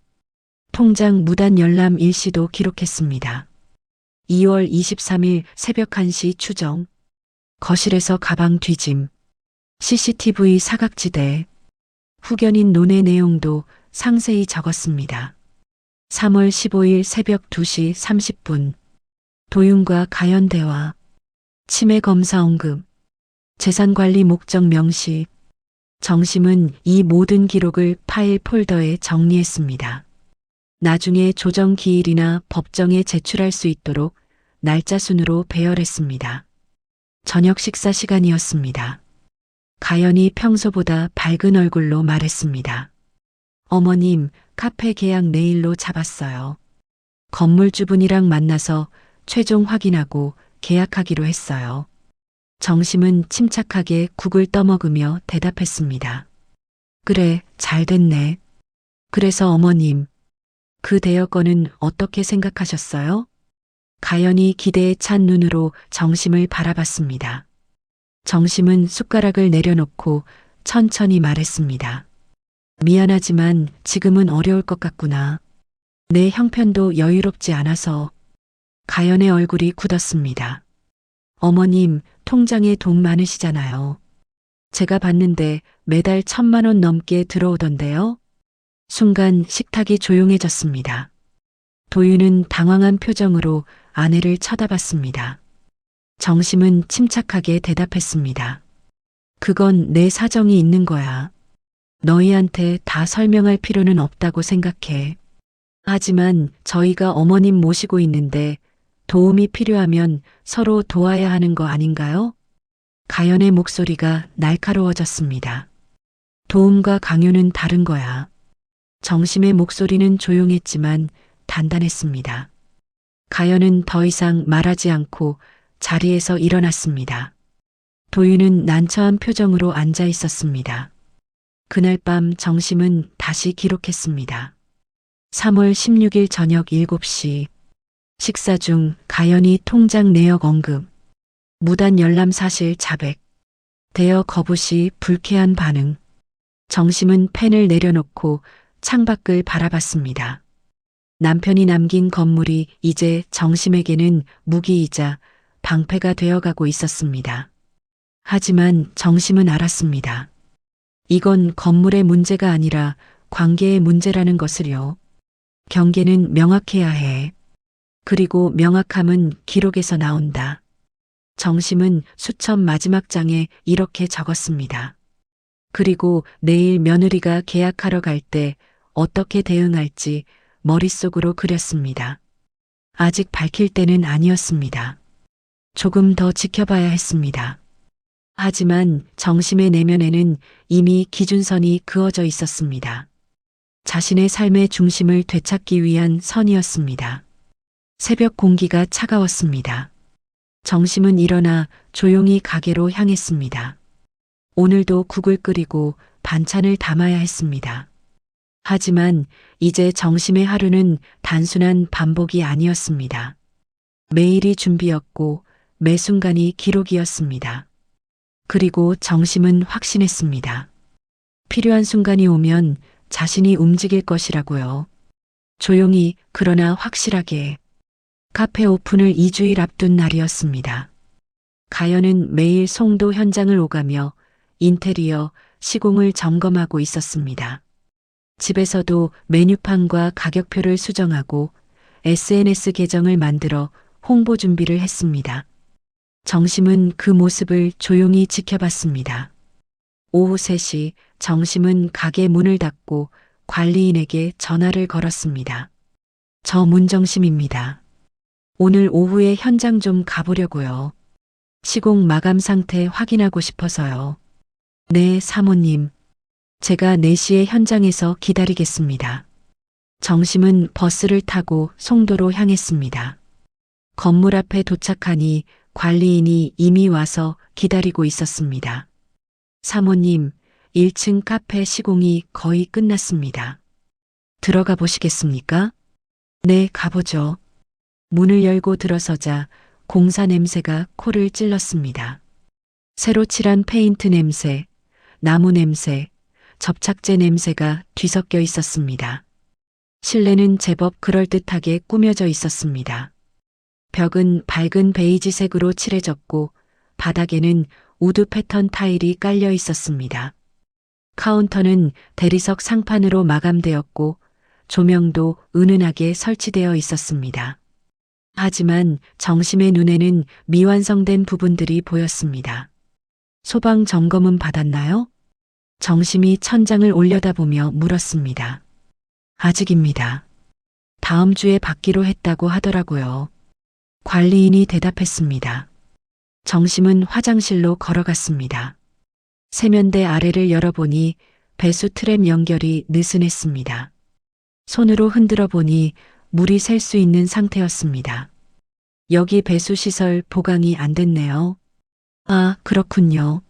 통장 무단 열람 일시도 기록했습니다. 2월 23일 새벽 1시 추정. 거실에서 가방 뒤짐. CCTV 사각지대. 후견인 논의 내용도 상세히 적었습니다. 3월 15일 새벽 2시 30분. 도윤과 가연 대화. 치매 검사 언급. 재산관리 목적 명시. 정심은 이 모든 기록을 파일 폴더에 정리했습니다. 나중에 조정 기일이나 법정에 제출할 수 있도록 날짜 순으로 배열했습니다. 저녁 식사 시간이었습니다. 가연이 평소보다 밝은 얼굴로 말했습니다. 어머님, 카페 계약 내일로 잡았어요. 건물주분이랑 만나서 최종 확인하고 계약하기로 했어요. 정심은 침착하게 국을 떠먹으며 대답했습니다. 그래, 잘 됐네. 그래서 어머님, 그 대여건은 어떻게 생각하셨어요? 가연이 기대에 찬 눈으로 정심을 바라봤습니다. 정심은 숟가락을 내려놓고 천천히 말했습니다. 미안하지만 지금은 어려울 것 같구나. 내 형편도 여유롭지 않아서. 가연의 얼굴이 굳었습니다. 어머님, 통장에 돈 많으시잖아요. 제가 봤는데 매달 1,000만 원 넘게 들어오던데요. 순간 식탁이 조용해졌습니다. 도윤은 당황한 표정으로 아내를 쳐다봤습니다. 정심은 침착하게 대답했습니다. 그건 내 사정이 있는 거야. 너희한테 다 설명할 필요는 없다고 생각해. 하지만 저희가 어머님 모시고 있는데 도움이 필요하면 서로 도와야 하는 거 아닌가요? 가연의 목소리가 날카로워졌습니다. 도움과 강요는 다른 거야. 정심의 목소리는 조용했지만 단단했습니다. 가연은 더 이상 말하지 않고 자리에서 일어났습니다. 도윤은 난처한 표정으로 앉아 있었습니다. 그날 밤 정심은 다시 기록했습니다. 3월 16일 저녁 7시 식사 중 가연이 통장 내역 언급, 무단 열람 사실 자백, 대여 거부 시 불쾌한 반응. 정심은 펜을 내려놓고 창밖을 바라봤습니다. 남편이 남긴 건물이 이제 정심에게는 무기이자 방패가 되어가고 있었습니다. 하지만 정심은 알았습니다. 이건 건물의 문제가 아니라 관계의 문제라는 것을요. 경계는 명확해야 해. 그리고 명확함은 기록에서 나온다. 정심은 수첩 마지막 장에 이렇게 적었습니다. 그리고 내일 며느리가 계약하러 갈 때 어떻게 대응할지 머릿속으로 그렸습니다. 아직 밝힐 때는 아니었습니다. 조금 더 지켜봐야 했습니다. 하지만 정심의 내면에는 이미 기준선이 그어져 있었습니다. 자신의 삶의 중심을 되찾기 위한 선이었습니다. 새벽 공기가 차가웠습니다. 정심은 일어나 조용히 가게로 향했습니다. 오늘도 국을 끓이고 반찬을 담아야 했습니다. 하지만 이제 정심의 하루는 단순한 반복이 아니었습니다. 매일이 준비였고 매 순간이 기록이었습니다. 그리고 정심은 확신했습니다. 필요한 순간이 오면 자신이 움직일 것이라고요. 조용히 그러나 확실하게. 카페 오픈을 2주일 앞둔 날이었습니다. 가연은 매일 송도 현장을 오가며 인테리어, 시공을 점검하고 있었습니다. 집에서도 메뉴판과 가격표를 수정하고 SNS 계정을 만들어 홍보 준비를 했습니다. 정심은 그 모습을 조용히 지켜봤습니다. 오후 3시 정심은 가게 문을 닫고 관리인에게 전화를 걸었습니다. 저 문정심입니다. 오늘 오후에 현장 좀 가보려고요. 시공 마감 상태 확인하고 싶어서요. 네, 사모님. 제가 4시에 현장에서 기다리겠습니다. 정심은 버스를 타고 송도로 향했습니다. 건물 앞에 도착하니 관리인이 이미 와서 기다리고 있었습니다. 사모님, 1층 카페 시공이 거의 끝났습니다. 들어가 보시겠습니까? 네, 가보죠. 문을 열고 들어서자 공사 냄새가 코를 찔렀습니다. 새로 칠한 페인트 냄새, 나무 냄새, 접착제 냄새가 뒤섞여 있었습니다. 실내는 제법 그럴듯하게 꾸며져 있었습니다. 벽은 밝은 베이지색으로 칠해졌고 바닥에는 우드 패턴 타일이 깔려 있었습니다. 카운터는 대리석 상판으로 마감되었고 조명도 은은하게 설치되어 있었습니다. 하지만 정심의 눈에는 미완성된 부분들이 보였습니다. 소방 점검은 받았나요? 정심이 천장을 올려다보며 물었습니다. 아직입니다. 다음 주에 받기로 했다고 하더라고요. 관리인이 대답했습니다. 정심은 화장실로 걸어갔습니다. 세면대 아래를 열어보니 배수 트랩 연결이 느슨했습니다. 손으로 흔들어 보니 물이 셀 수 있는 상태였습니다. 여기 배수시설 보강이 안 됐네요. 아, 그렇군요.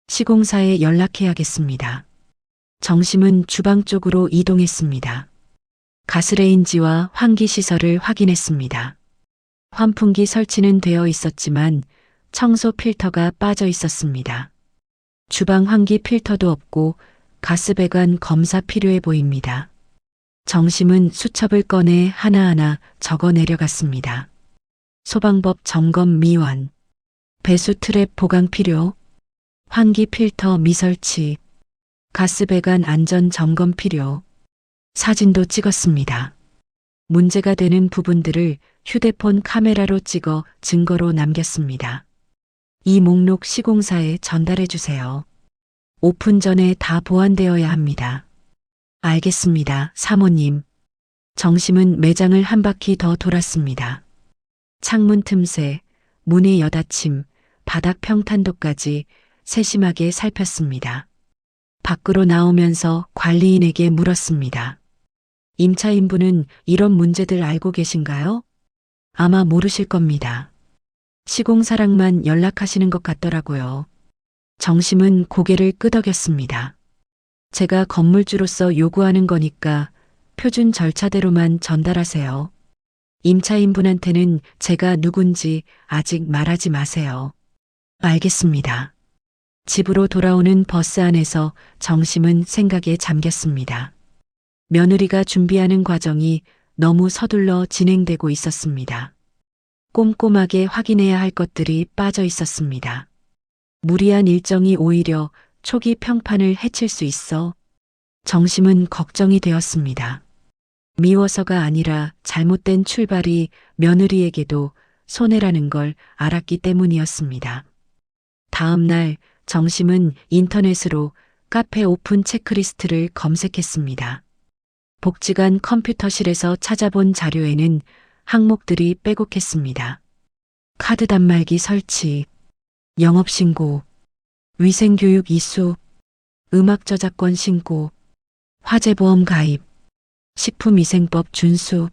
시공사에 연락해야겠습니다. 정심은 주방 쪽으로 이동했습니다. 가스레인지와 환기시설을 확인했습니다. 환풍기 설치는 되어 있었지만 청소 필터가 빠져 있었습니다. 주방 환기 필터도 없고 가스배관 검사 필요해 보입니다. 정심은 수첩을 꺼내 하나하나 적어 내려갔습니다. 소방법 점검 미완, 배수 트랩 보강 필요, 환기 필터 미설치, 가스배관 안전 점검 필요, 사진도 찍었습니다. 문제가 되는 부분들을 휴대폰 카메라로 찍어 증거로 남겼습니다. 이 목록 시공사에 전달해 주세요. 오픈 전에 다 보완되어야 합니다. 알겠습니다, 사모님. 정심은 매장을 한 바퀴 더 돌았습니다. 창문 틈새, 문의 여닫침, 바닥 평탄도까지 세심하게 살폈습니다. 밖으로 나오면서 관리인에게 물었습니다. 임차인분은 이런 문제들 알고 계신가요? 아마 모르실 겁니다. 시공사랑만 연락하시는 것 같더라고요. 정심은 고개를 끄덕였습니다. 제가 건물주로서 요구하는 거니까 표준 절차대로만 전달하세요. 임차인분한테는 제가 누군지 아직 말하지 마세요. 알겠습니다. 집으로 돌아오는 버스 안에서 정심은 생각에 잠겼습니다. 며느리가 준비하는 과정이 너무 서둘러 진행되고 있었습니다. 꼼꼼하게 확인해야 할 것들이 빠져 있었습니다. 무리한 일정이 오히려 초기 평판을 해칠 수 있어 정심은 걱정이 되었습니다. 미워서가 아니라 잘못된 출발이 며느리에게도 손해라는 걸 알았기 때문이었습니다. 다음 날 정심은 인터넷으로 카페 오픈 체크리스트를 검색했습니다. 복지관 컴퓨터실에서 찾아본 자료에는 항목들이 빼곡했습니다. 카드 단말기 설치, 영업신고, 위생교육 이수, 음악 저작권 신고, 화재보험 가입, 식품위생법 준수,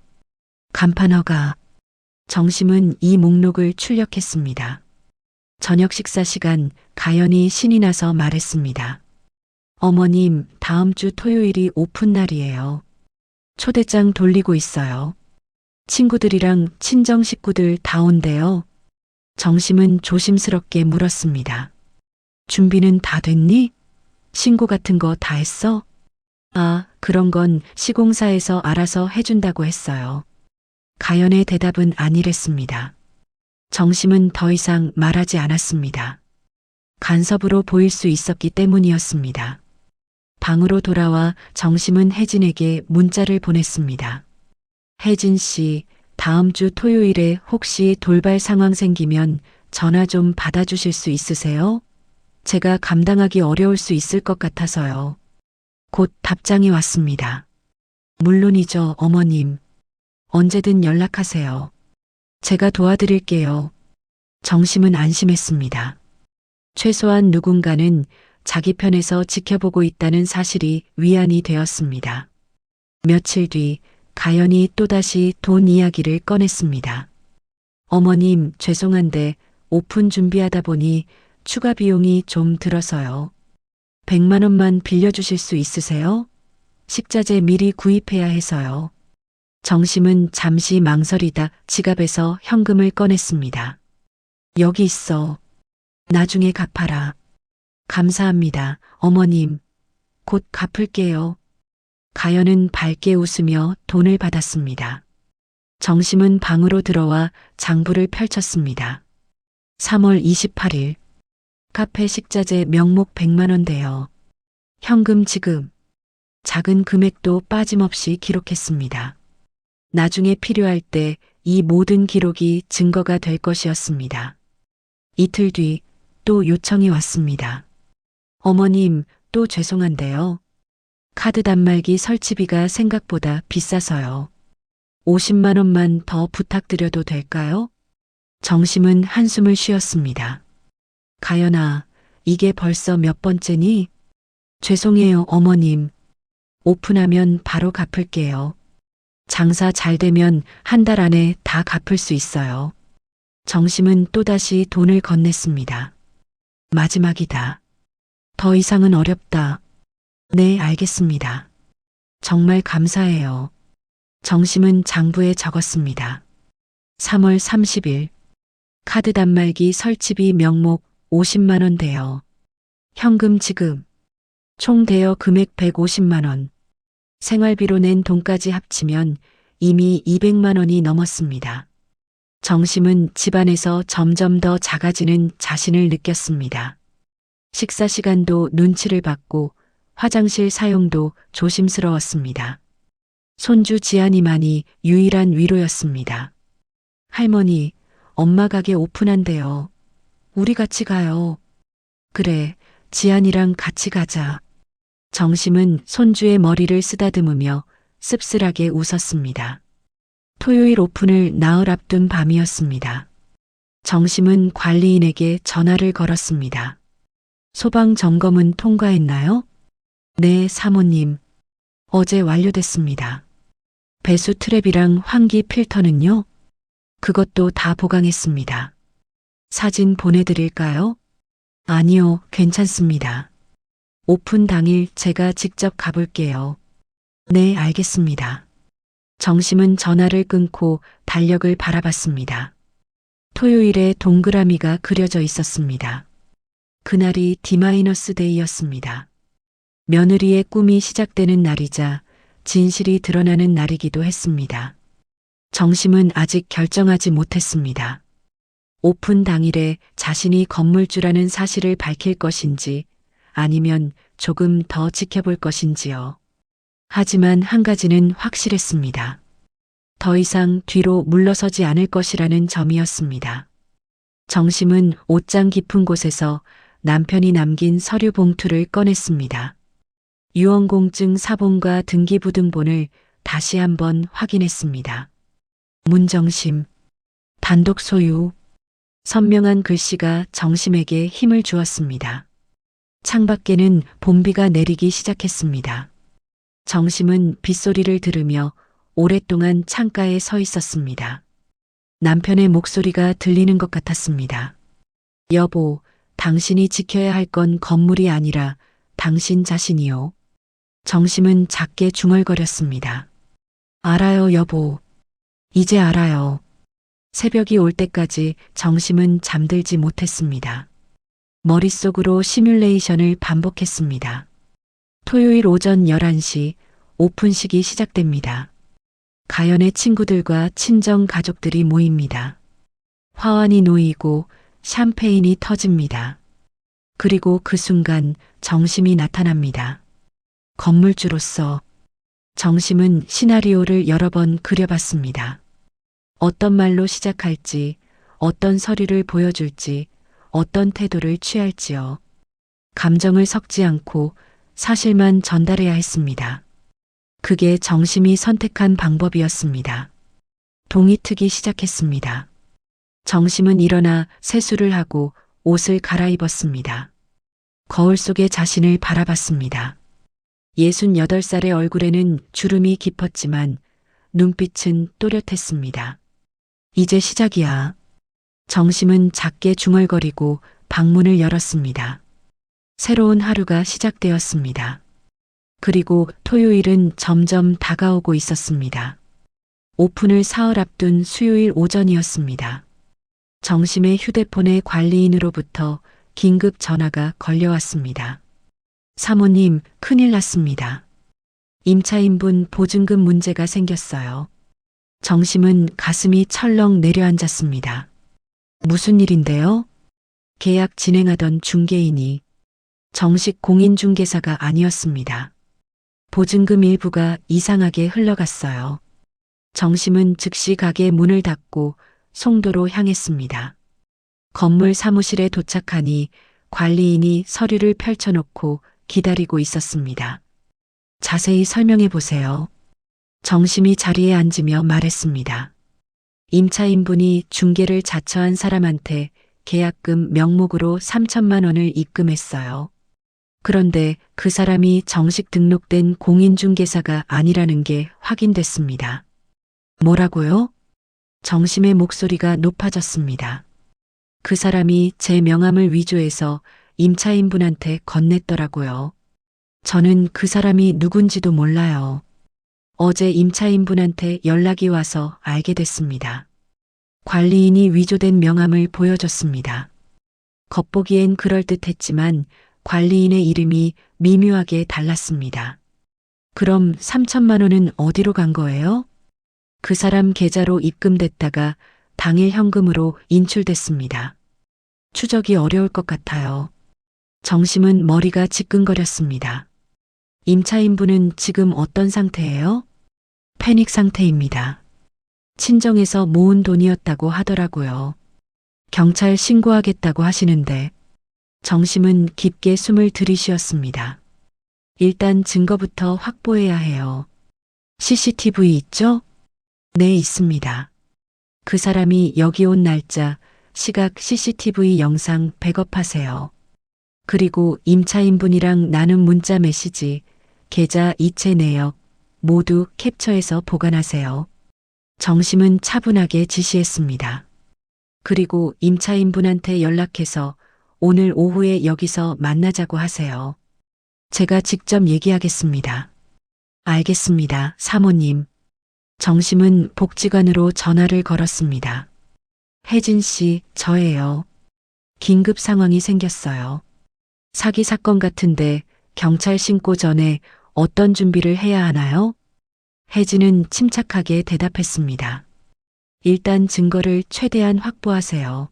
간판 허가. 정심은 이 목록을 출력했습니다. 저녁 식사 시간 가연이 신이 나서 말했습니다. 어머님, 다음 주 토요일이 오픈 날이에요. 초대장 돌리고 있어요. 친구들이랑 친정 식구들 다 온대요. 정심은 조심스럽게 물었습니다. 준비는 다 됐니? 신고 같은 거 다 했어? 아, 그런 건 시공사에서 알아서 해준다고 했어요. 가연의 대답은 아니랬습니다. 정심은 더 이상 말하지 않았습니다. 간섭으로 보일 수 있었기 때문이었습니다. 방으로 돌아와 정심은 혜진에게 문자를 보냈습니다. 혜진 씨, 다음 주 토요일에 혹시 돌발 상황 생기면 전화 좀 받아주실 수 있으세요? 제가 감당하기 어려울 수 있을 것 같아서요. 곧 답장이 왔습니다. 물론이죠, 어머님. 언제든 연락하세요. 제가 도와드릴게요. 정심은 안심했습니다. 최소한 누군가는 자기 편에서 지켜보고 있다는 사실이 위안이 되었습니다. 며칠 뒤 가연이 또다시 돈 이야기를 꺼냈습니다. 어머님, 죄송한데 오픈 준비하다 보니 추가 비용이 좀 들어서요. 100만 원만 빌려주실 수 있으세요? 식자재 미리 구입해야 해서요. 정심은 잠시 망설이다 지갑에서 현금을 꺼냈습니다. 여기 있어. 나중에 갚아라. 감사합니다, 어머님. 곧 갚을게요. 가연은 밝게 웃으며 돈을 받았습니다. 정심은 방으로 들어와 장부를 펼쳤습니다. 3월 28일. 카페 식자재 명목 100만 원 대여. 현금 지급. 작은 금액도 빠짐없이 기록했습니다. 나중에 필요할 때 이 모든 기록이 증거가 될 것이었습니다. 이틀 뒤 또 요청이 왔습니다. 어머님, 또 죄송한데요. 카드 단말기 설치비가 생각보다 비싸서요. 50만 원만 더 부탁드려도 될까요? 정심은 한숨을 쉬었습니다. 가연아, 이게 벌써 몇 번째니? 죄송해요, 어머님. 오픈하면 바로 갚을게요. 장사 잘 되면 한 달 안에 다 갚을 수 있어요. 정심은 또다시 돈을 건넸습니다. 마지막이다. 더 이상은 어렵다. 네, 알겠습니다. 정말 감사해요. 정심은 장부에 적었습니다. 3월 30일. 카드 단말기 설치비 명목 50만 원 대여. 현금 지급. 총 대여 금액 150만 원. 생활비로 낸 돈까지 합치면 이미 200만 원이 넘었습니다. 정심은 집안에서 점점 더 작아지는 자신을 느꼈습니다. 식사 시간도 눈치를 받고 화장실 사용도 조심스러웠습니다. 손주 지안이만이 유일한 위로였습니다. 할머니, 엄마 가게 오픈한대요. 우리 같이 가요. 그래, 지안이랑 같이 가자. 정심은 손주의 머리를 쓰다듬으며 씁쓸하게 웃었습니다. 토요일 오픈을 나흘 앞둔 밤이었습니다. 정심은 관리인에게 전화를 걸었습니다. 소방 점검은 통과했나요? 네, 사모님. 어제 완료됐습니다. 배수 트랩이랑 환기 필터는요? 그것도 다 보강했습니다. 사진 보내드릴까요? 아니요, 괜찮습니다. 오픈 당일 제가 직접 가볼게요. 네, 알겠습니다. 정심은 전화를 끊고 달력을 바라봤습니다. 토요일에 동그라미가 그려져 있었습니다. 그날이 D-데이였습니다. 며느리의 꿈이 시작되는 날이자 진실이 드러나는 날이기도 했습니다. 정심은 아직 결정하지 못했습니다. 오픈 당일에 자신이 건물주라는 사실을 밝힐 것인지 아니면 조금 더 지켜볼 것인지요. 하지만 한 가지는 확실했습니다. 더 이상 뒤로 물러서지 않을 것이라는 점이었습니다. 정심은 옷장 깊은 곳에서 남편이 남긴 서류 봉투를 꺼냈습니다. 유언공증 사본과 등기부등본을 다시 한번 확인했습니다. 문정심, 단독 소유, 선명한 글씨가 정심에게 힘을 주었습니다. 창밖에는 봄비가 내리기 시작했습니다. 정심은 빗소리를 들으며 오랫동안 창가에 서 있었습니다. 남편의 목소리가 들리는 것 같았습니다. 여보, 당신이 지켜야 할 건 건물이 아니라 당신 자신이요. 정심은 작게 중얼거렸습니다. 알아요, 여보. 이제 알아요. 새벽이 올 때까지 정심은 잠들지 못했습니다. 머릿속으로 시뮬레이션을 반복했습니다. 토요일 오전 11시 오픈식이 시작됩니다. 가연의 친구들과 친정 가족들이 모입니다. 화환이 놓이고 샴페인이 터집니다. 그리고 그 순간 정심이 나타납니다. 건물주로서 정심은 시나리오를 여러 번 그려봤습니다. 어떤 말로 시작할지, 어떤 서류를 보여줄지, 어떤 태도를 취할지요. 감정을 섞지 않고 사실만 전달해야 했습니다. 그게 정심이 선택한 방법이었습니다. 동이 트기 시작했습니다. 정심은 일어나 세수를 하고 옷을 갈아입었습니다. 거울 속에 자신을 바라봤습니다. 68살의 얼굴에는 주름이 깊었지만 눈빛은 또렷했습니다. 이제 시작이야. 정심은 작게 중얼거리고 방문을 열었습니다. 새로운 하루가 시작되었습니다. 그리고 토요일은 점점 다가오고 있었습니다. 오픈을 사흘 앞둔 수요일 오전이었습니다. 정심의 휴대폰에 관리인으로부터 긴급 전화가 걸려왔습니다. 사모님, 큰일 났습니다. 임차인분 보증금 문제가 생겼어요. 정심은 가슴이 철렁 내려앉았습니다. 무슨 일인데요? 계약 진행하던 중개인이 정식 공인중개사가 아니었습니다. 보증금 일부가 이상하게 흘러갔어요. 정심은 즉시 가게 문을 닫고 송도로 향했습니다. 건물 사무실에 도착하니 관리인이 서류를 펼쳐놓고 기다리고 있었습니다. 자세히 설명해 보세요. 정심이 자리에 앉으며 말했습니다. 임차인분이 중개를 자처한 사람한테 계약금 명목으로 3천만 원을 입금했어요. 그런데 그 사람이 정식 등록된 공인중개사가 아니라는 게 확인됐습니다. 뭐라고요? 정심의 목소리가 높아졌습니다. 그 사람이 제 명함을 위조해서 임차인분한테 건넸더라고요. 저는 그 사람이 누군지도 몰라요. 어제 임차인분한테 연락이 와서 알게 됐습니다. 관리인이 위조된 명함을 보여줬습니다. 겉보기엔 그럴듯했지만 관리인의 이름이 미묘하게 달랐습니다. 그럼 3천만 원은 어디로 간 거예요? 그 사람 계좌로 입금됐다가 당일 현금으로 인출됐습니다. 추적이 어려울 것 같아요. 정심은 머리가 지끈거렸습니다. 임차인분은 지금 어떤 상태예요? 패닉 상태입니다. 친정에서 모은 돈이었다고 하더라고요. 경찰 신고하겠다고 하시는데 정심은 깊게 숨을 들이쉬었습니다. 일단 증거부터 확보해야 해요. CCTV 있죠? 네, 있습니다. 그 사람이 여기 온 날짜, 시각 CCTV 영상 백업하세요. 그리고 임차인분이랑 나눈 문자 메시지, 계좌 이체 내역 모두 캡처해서 보관하세요. 정심은 차분하게 지시했습니다. 그리고 임차인분한테 연락해서 오늘 오후에 여기서 만나자고 하세요. 제가 직접 얘기하겠습니다. 알겠습니다, 사모님. 정심은 복지관으로 전화를 걸었습니다. 혜진 씨, 저예요. 긴급 상황이 생겼어요. 사기 사건 같은데 경찰 신고 전에 어떤 준비를 해야 하나요? 혜진은 침착하게 대답했습니다. 일단 증거를 최대한 확보하세요.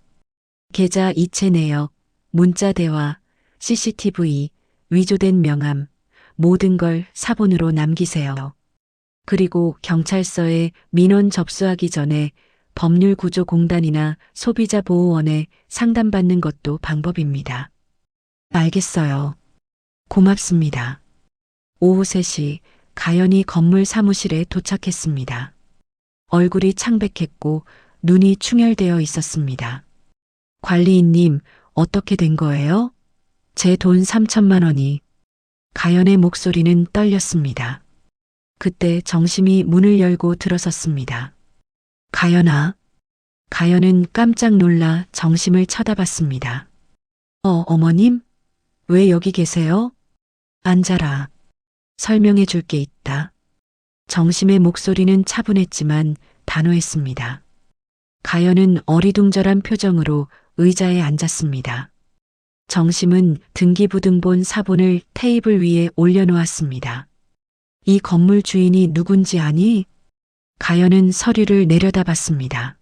계좌 이체 내역, 문자 대화, CCTV, 위조된 명함, 모든 걸 사본으로 남기세요. 그리고 경찰서에 민원 접수하기 전에 법률구조공단이나 소비자보호원에 상담받는 것도 방법입니다. 알겠어요. 고맙습니다. 오후 3시 가연이 건물 사무실에 도착했습니다. 얼굴이 창백했고 눈이 충혈되어 있었습니다. 관리인님, 어떻게 된 거예요? 제 돈 3천만 원이. 가연의 목소리는 떨렸습니다. 그때 정심이 문을 열고 들어섰습니다. 가연아. 가연은 깜짝 놀라 정심을 쳐다봤습니다. 어머님? 왜 여기 계세요? 앉아라. 설명해 줄 게 있다. 정심의 목소리는 차분했지만 단호했습니다. 가연은 어리둥절한 표정으로 의자에 앉았습니다. 정심은 등기부등본 사본을 테이블 위에 올려놓았습니다. 이 건물 주인이 누군지 아니? 가연은 서류를 내려다봤습니다.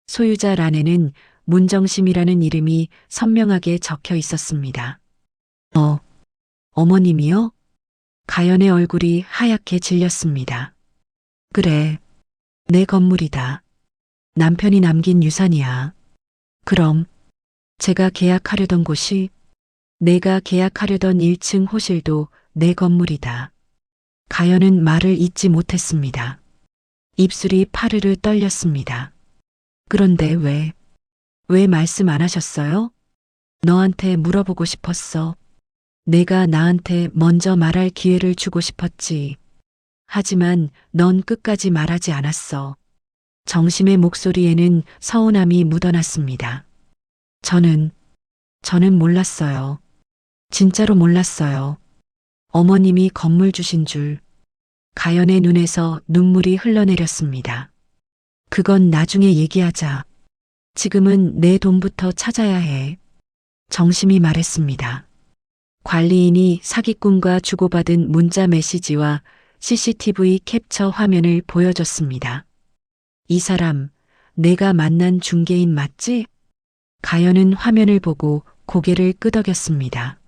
소유자란에는 문정심이라는 이름이 선명하게 적혀 있었습니다. 어머님이요? 가연의 얼굴이 하얗게 질렸습니다. 그래, 내 건물이다. 남편이 남긴 유산이야. 그럼 제가 계약하려던 곳이, 내가 계약하려던 1층 호실도 내 건물이다. 가연은 말을 잇지 못했습니다. 입술이 파르르 떨렸습니다. 그런데 왜 말씀 안 하셨어요? 너한테 물어보고 싶었어. 내가 나한테 먼저 말할 기회를 주고 싶었지. 하지만 넌 끝까지 말하지 않았어. 정심의 목소리에는 서운함이 묻어났습니다. 저는 몰랐어요. 진짜로 몰랐어요. 어머님이 건물 주신 줄. 가연의 눈에서 눈물이 흘러내렸습니다. 그건 나중에 얘기하자. 지금은 내 돈부터 찾아야 해. 정심이 말했습니다. 관리인이 사기꾼과 주고받은 문자 메시지와 CCTV 캡처 화면을 보여줬습니다. 이 사람, 내가 만난 중개인 맞지? 가연은 화면을 보고 고개를 끄덕였습니다.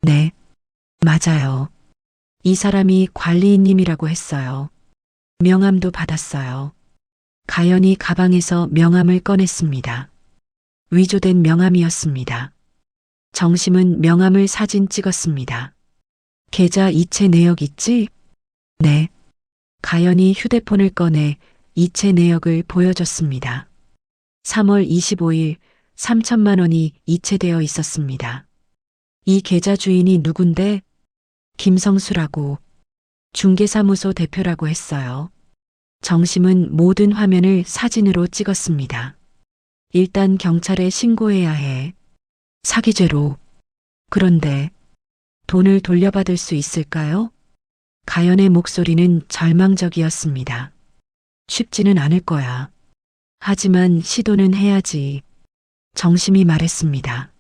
네, 맞아요. 이 사람이 관리인님이라고 했어요. 명함도 받았어요. 가연이 가방에서 명함을 꺼냈습니다. 위조된 명함이었습니다. 정심은 명함을 사진 찍었습니다. 계좌 이체 내역 있지? 네. 가연이 휴대폰을 꺼내 이체 내역을 보여줬습니다. 3월 25일 3천만 원이 이체되어 있었습니다. 이 계좌 주인이 누군데? 김성수라고. 중개사무소 대표라고 했어요. 정심은 모든 화면을 사진으로 찍었습니다. 일단 경찰에 신고해야 해. 사기죄로. 그런데 돈을 돌려받을 수 있을까요? 가연의 목소리는 절망적이었습니다. 쉽지는 않을 거야. 하지만 시도는 해야지. 정심이 말했습니다.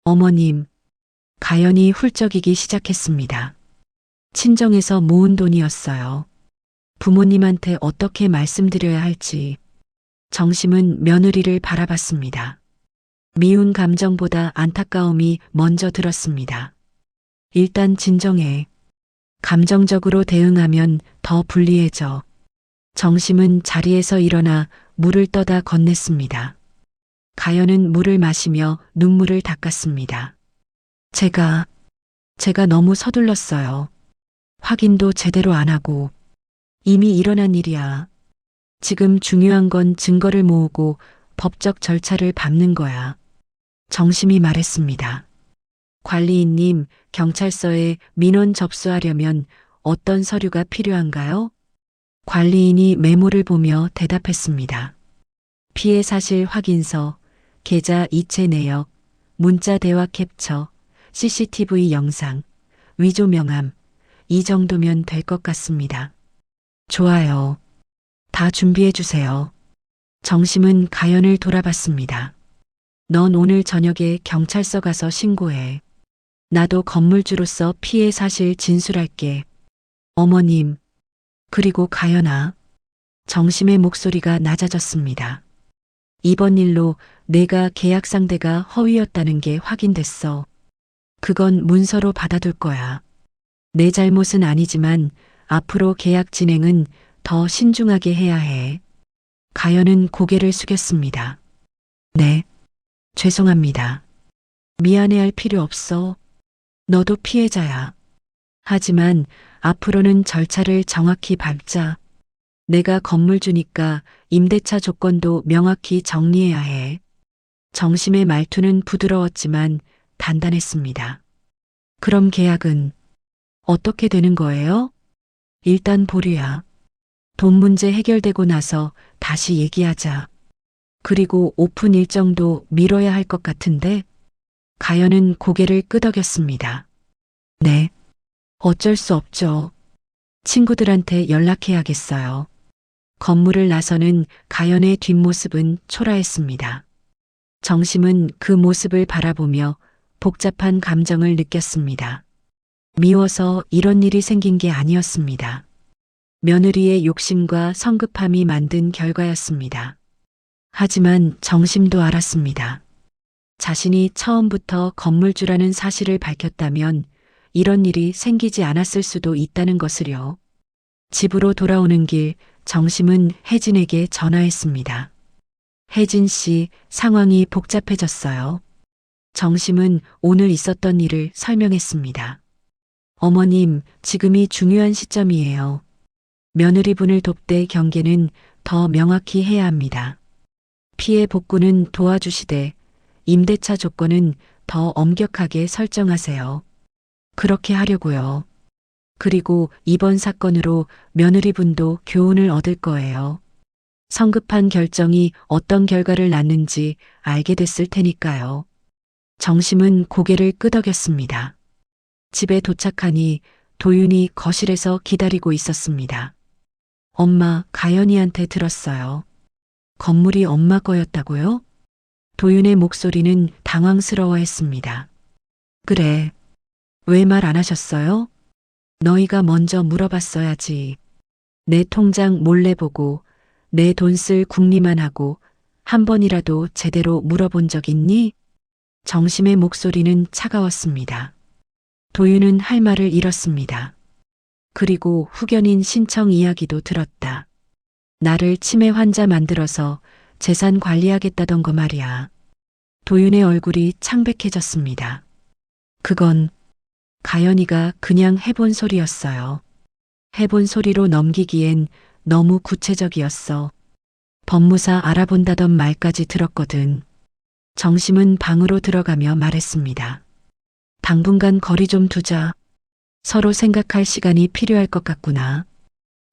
어머님, 가연이 훌쩍이기 시작했습니다. 친정에서 모은 돈이었어요. 부모님한테 어떻게 말씀드려야 할지 정심은 며느리를 바라봤습니다. 미운 감정보다 안타까움이 먼저 들었습니다. 일단 진정해. 감정적으로 대응하면 더 불리해져. 정심은 자리에서 일어나 물을 떠다 건넸습니다. 가연은 물을 마시며 눈물을 닦았습니다. 제가 너무 서둘렀어요. 확인도 제대로 안 하고. 이미 일어난 일이야. 지금 중요한 건 증거를 모으고 법적 절차를 밟는 거야. 정심이 말했습니다. 관리인님, 경찰서에 민원 접수하려면 어떤 서류가 필요한가요? 관리인이 메모를 보며 대답했습니다. 피해 사실 확인서, 계좌 이체 내역, 문자 대화 캡처, CCTV 영상, 위조 명함, 이 정도면 될 것 같습니다. 좋아요. 다 준비해 주세요. 정심은 가연을 돌아봤습니다. 넌 오늘 저녁에 경찰서 가서 신고해. 나도 건물주로서 피해 사실 진술할게. 어머님, 그리고 가연아. 정심의 목소리가 낮아졌습니다. 이번 일로 내가 계약 상대가 허위였다는 게 확인됐어. 그건 문서로 받아둘 거야. 내 잘못은 아니지만 앞으로 계약 진행은 더 신중하게 해야 해. 가연은 고개를 숙였습니다. 네, 죄송합니다. 미안해할 필요 없어. 너도 피해자야. 하지만 앞으로는 절차를 정확히 밟자. 내가 건물주니까 임대차 조건도 명확히 정리해야 해. 정심의 말투는 부드러웠지만 단단했습니다. 그럼 계약은 어떻게 되는 거예요? 일단 보류야. 돈 문제 해결되고 나서 다시 얘기하자. 그리고 오픈 일정도 미뤄야 할 것 같은데? 가연은 고개를 끄덕였습니다. 네. 어쩔 수 없죠. 친구들한테 연락해야겠어요. 건물을 나서는 가연의 뒷모습은 초라했습니다. 정심은 그 모습을 바라보며 복잡한 감정을 느꼈습니다. 미워서 이런 일이 생긴 게 아니었습니다. 며느리의 욕심과 성급함이 만든 결과였습니다. 하지만 정심도 알았습니다. 자신이 처음부터 건물주라는 사실을 밝혔다면 이런 일이 생기지 않았을 수도 있다는 것을요. 집으로 돌아오는 길 정심은 혜진에게 전화했습니다. 혜진 씨, 상황이 복잡해졌어요. 정심은 오늘 있었던 일을 설명했습니다. 어머님, 지금이 중요한 시점이에요. 며느리분을 돕되 경계는 더 명확히 해야 합니다. 피해 복구는 도와주시되 임대차 조건은 더 엄격하게 설정하세요. 그렇게 하려고요. 그리고 이번 사건으로 며느리분도 교훈을 얻을 거예요. 성급한 결정이 어떤 결과를 낳는지 알게 됐을 테니까요. 정심은 고개를 끄덕였습니다. 집에 도착하니 도윤이 거실에서 기다리고 있었습니다. 엄마, 가연이한테 들었어요. 건물이 엄마 거였다고요? 도윤의 목소리는 당황스러워했습니다. 그래. 왜 말 안 하셨어요? 너희가 먼저 물어봤어야지. 내 통장 몰래 보고 내 돈 쓸 궁리만 하고 한 번이라도 제대로 물어본 적 있니? 정심의 목소리는 차가웠습니다. 도윤은 할 말을 잃었습니다. 그리고 후견인 신청 이야기도 들었다. 나를 치매 환자 만들어서 재산 관리하겠다던 거 말이야. 도윤의 얼굴이 창백해졌습니다. 그건 가연이가 그냥 해본 소리였어요. 해본 소리로 넘기기엔 너무 구체적이었어. 법무사 알아본다던 말까지 들었거든. 정심은 방으로 들어가며 말했습니다. 당분간 거리 좀 두자. 서로 생각할 시간이 필요할 것 같구나.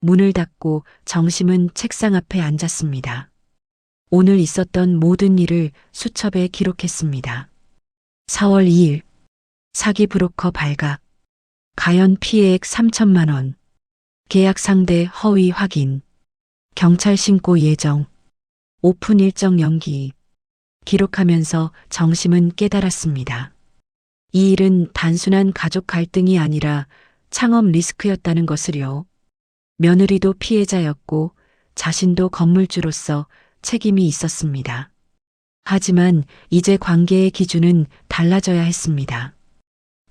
문을 닫고 정심은 책상 앞에 앉았습니다. 오늘 있었던 모든 일을 수첩에 기록했습니다. 4월 2일 사기 브로커 발각, 가연 피해액 3천만 원, 계약 상대 허위 확인, 경찰 신고 예정, 오픈 일정 연기. 기록하면서 정심은 깨달았습니다. 이 일은 단순한 가족 갈등이 아니라 창업 리스크였다는 것을요. 며느리도 피해자였고 자신도 건물주로서 책임이 있었습니다. 하지만 이제 관계의 기준은 달라져야 했습니다.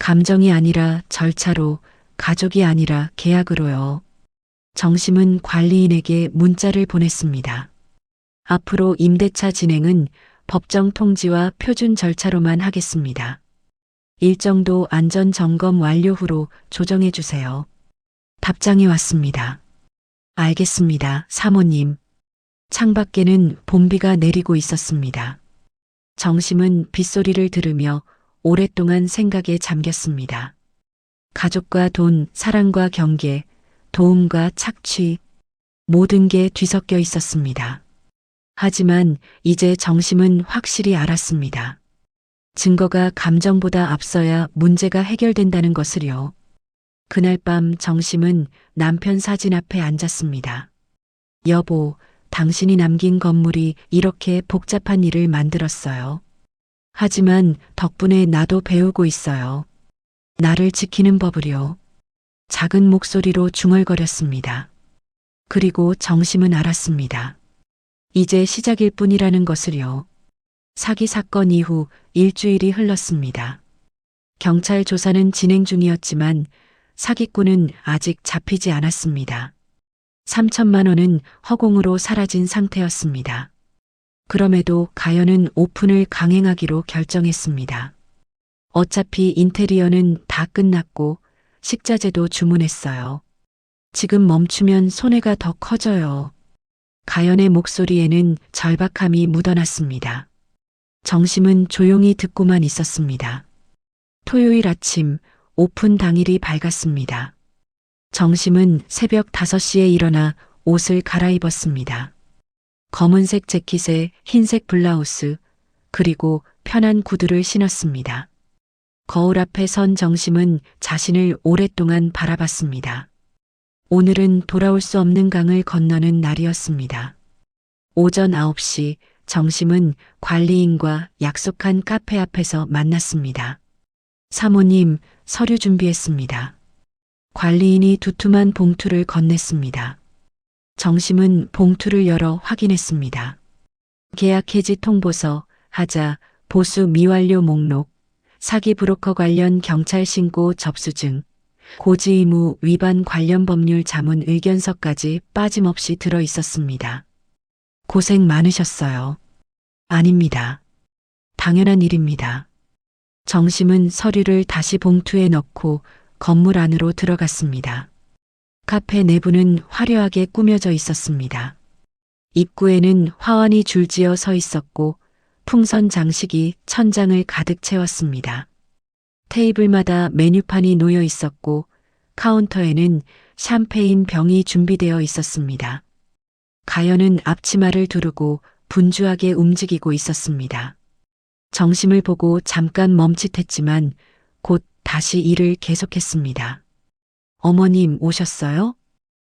감정이 아니라 절차로, 가족이 아니라 계약으로요. 정심은 관리인에게 문자를 보냈습니다. 앞으로 임대차 진행은 법정 통지와 표준 절차로만 하겠습니다. 일정도 안전 점검 완료 후로 조정해 주세요. 답장이 왔습니다. 알겠습니다, 사모님. 창밖에는 봄비가 내리고 있었습니다. 정심은 빗소리를 들으며 오랫동안 생각에 잠겼습니다. 가족과 돈, 사랑과 경계, 도움과 착취, 모든 게 뒤섞여 있었습니다. 하지만 이제 정심은 확실히 알았습니다. 증거가 감정보다 앞서야 문제가 해결된다는 것을요. 그날 밤 정심은 남편 사진 앞에 앉았습니다. 여보, 당신이 남긴 건물이 이렇게 복잡한 일을 만들었어요. 하지만 덕분에 나도 배우고 있어요. 나를 지키는 법을요. 작은 목소리로 중얼거렸습니다. 그리고 정심은 알았습니다. 이제 시작일 뿐이라는 것을요. 사기 사건 이후 일주일이 흘렀습니다. 경찰 조사는 진행 중이었지만 사기꾼은 아직 잡히지 않았습니다. 3천만 원은 허공으로 사라진 상태였습니다. 그럼에도 가연은 오픈을 강행하기로 결정했습니다. 어차피 인테리어는 다 끝났고 식자재도 주문했어요. 지금 멈추면 손해가 더 커져요. 가연의 목소리에는 절박함이 묻어났습니다. 정심은 조용히 듣고만 있었습니다. 토요일 아침 오픈 당일이 밝았습니다. 정심은 새벽 5시에 일어나 옷을 갈아입었습니다. 검은색 재킷에 흰색 블라우스, 그리고 편한 구두를 신었습니다. 거울 앞에 선 정심은 자신을 오랫동안 바라봤습니다. 오늘은 돌아올 수 없는 강을 건너는 날이었습니다. 오전 9시 정심은 관리인과 약속한 카페 앞에서 만났습니다. 사모님, 서류 준비했습니다. 관리인이 두툼한 봉투를 건넸습니다. 정심은 봉투를 열어 확인했습니다. 계약 해지 통보서, 하자, 보수 미완료 목록, 사기 브로커 관련 경찰 신고 접수증, 고지 의무 위반 관련 법률 자문 의견서까지 빠짐없이 들어 있었습니다. 고생 많으셨어요. 아닙니다. 당연한 일입니다. 정심은 서류를 다시 봉투에 넣고 건물 안으로 들어갔습니다. 카페 내부는 화려하게 꾸며져 있었습니다. 입구에는 화환이 줄지어 서 있었고 풍선 장식이 천장을 가득 채웠습니다. 테이블마다 메뉴판이 놓여 있었고 카운터에는 샴페인 병이 준비되어 있었습니다. 가연은 앞치마를 두르고 분주하게 움직이고 있었습니다. 정심을 보고 잠깐 멈칫했지만 곧 다시 일을 계속했습니다. 어머님 오셨어요?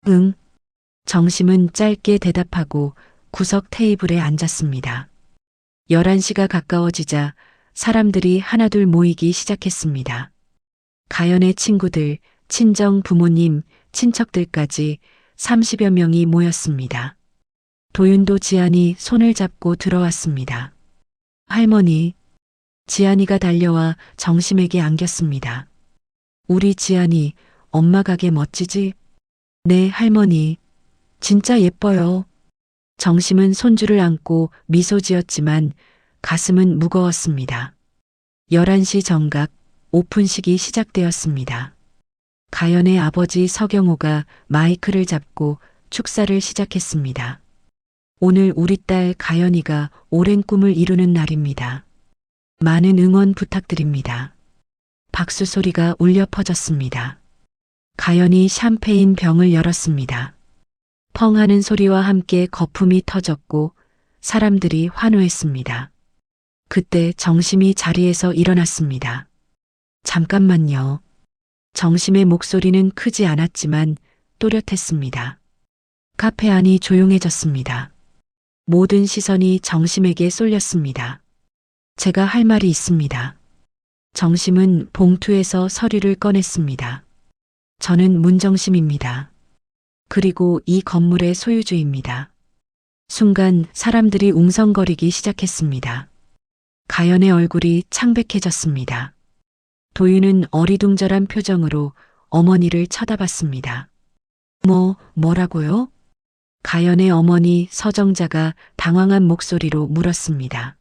응. 정심은 짧게 대답하고 구석 테이블에 앉았습니다. 11시가 가까워지자 사람들이 하나둘 모이기 시작했습니다. 가연의 친구들, 친정 부모님, 친척들까지 30여 명이 모였습니다. 도윤도 지안이 손을 잡고 들어왔습니다. 할머니, 지안이가 달려와 정심에게 안겼습니다. 우리 지안이 엄마 가게 멋지지? 네, 할머니. 진짜 예뻐요. 정심은 손주를 안고 미소 지었지만 가슴은 무거웠습니다. 11시 정각 오픈식이 시작되었습니다. 가연의 아버지 서경호가 마이크를 잡고 축사를 시작했습니다. 오늘 우리 딸 가연이가 오랜 꿈을 이루는 날입니다. 많은 응원 부탁드립니다. 박수 소리가 울려 퍼졌습니다. 가연이 샴페인 병을 열었습니다. 펑 하는 소리와 함께 거품이 터졌고 사람들이 환호했습니다. 그때 정심이 자리에서 일어났습니다. 잠깐만요. 정심의 목소리는 크지 않았지만 또렷했습니다. 카페 안이 조용해졌습니다. 모든 시선이 정심에게 쏠렸습니다. 제가 할 말이 있습니다. 정심은 봉투에서 서류를 꺼냈습니다. 저는 문정심입니다. 그리고 이 건물의 소유주입니다. 순간 사람들이 웅성거리기 시작했습니다. 가연의 얼굴이 창백해졌습니다. 도윤은 어리둥절한 표정으로 어머니를 쳐다봤습니다. 뭐라고요? 가연의 어머니 서정자가 당황한 목소리로 물었습니다.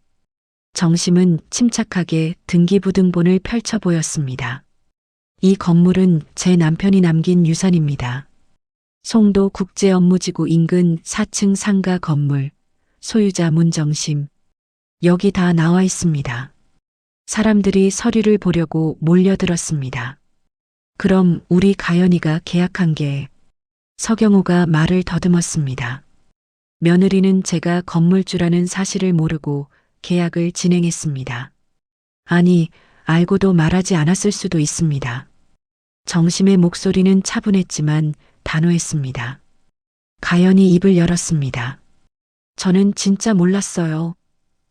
정심은 침착하게 등기부등본을 펼쳐 보였습니다. 이 건물은 제 남편이 남긴 유산입니다. 송도 국제업무지구 인근 4층 상가 건물, 소유자 문정심. 여기 다 나와 있습니다. 사람들이 서류를 보려고 몰려들었습니다. 그럼 우리 가연이가 계약한 게... 서경호가 말을 더듬었습니다. 며느리는 제가 건물주라는 사실을 모르고 계약을 진행했습니다. 아니, 알고도 말하지 않았을 수도 있습니다. 정심의 목소리는 차분했지만 단호했습니다. 가연이 입을 열었습니다. 저는 진짜 몰랐어요.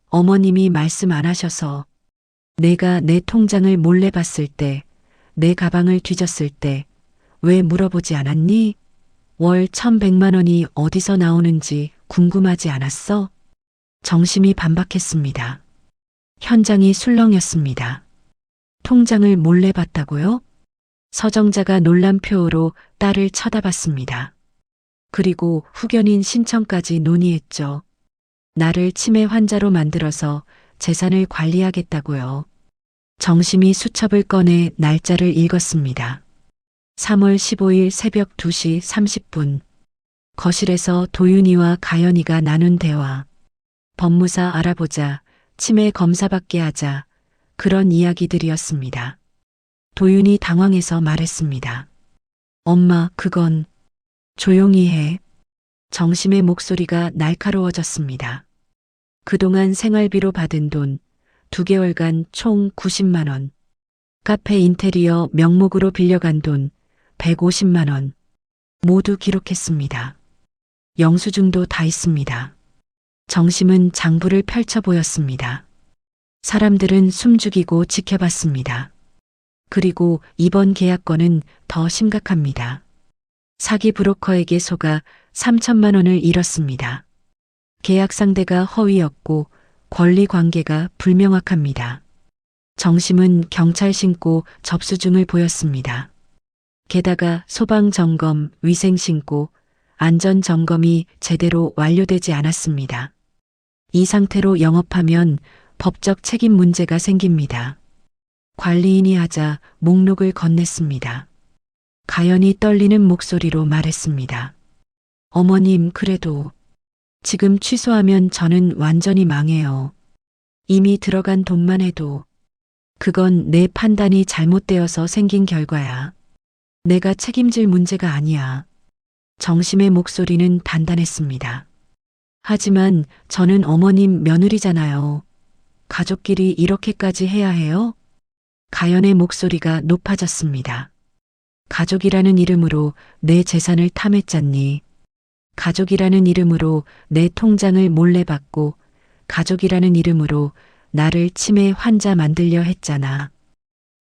어머님이 말씀 안 하셔서. 내가 내 통장을 몰래 봤을 때, 내 가방을 뒤졌을 때 왜 물어보지 않았니? 월 1,100만 원이 어디서 나오는지 궁금하지 않았어? 정심이 반박했습니다. 현장이 술렁였습니다. 통장을 몰래 봤다고요? 서정자가 놀란 표호로 딸을 쳐다봤습니다. 그리고 후견인 신청까지 논의했죠. 나를 치매 환자로 만들어서 재산을 관리하겠다고요. 정심이 수첩을 꺼내 날짜를 읽었습니다. 3월 15일 새벽 2시 30분. 거실에서 도윤이와 가연이가 나눈 대화. 법무사 알아보자, 치매 검사받게 하자, 그런 이야기들이었습니다. 도윤이 당황해서 말했습니다. 엄마, 그건... 조용히 해. 정심의 목소리가 날카로워졌습니다. 그동안 생활비로 받은 돈 2개월간 총 90만 원. 카페 인테리어 명목으로 빌려간 돈 150만 원. 모두 기록했습니다. 영수증도 다 있습니다. 정심은 장부를 펼쳐 보였습니다. 사람들은 숨죽이고 지켜봤습니다. 그리고 이번 계약건은 더 심각합니다. 사기 브로커에게 속아 3천만 원을 잃었습니다. 계약 상대가 허위였고 권리 관계가 불명확합니다. 정심은 경찰 신고 접수증을 보였습니다. 게다가 소방 점검, 위생 신고, 안전 점검이 제대로 완료되지 않았습니다. 이 상태로 영업하면 법적 책임 문제가 생깁니다. 관리인이 하자 목록을 건넸습니다. 가연이 떨리는 목소리로 말했습니다. 어머님, 그래도 지금 취소하면 저는 완전히 망해요. 이미 들어간 돈만 해도 그건 내 판단이 잘못되어서 생긴 결과야. 내가 책임질 문제가 아니야. 정심의 목소리는 단단했습니다. 하지만 저는 어머님 며느리잖아요. 가족끼리 이렇게까지 해야 해요? 가연의 목소리가 높아졌습니다. 가족이라는 이름으로 내 재산을 탐했잖니. 가족이라는 이름으로 내 통장을 몰래 받고 가족이라는 이름으로 나를 치매 환자 만들려 했잖아.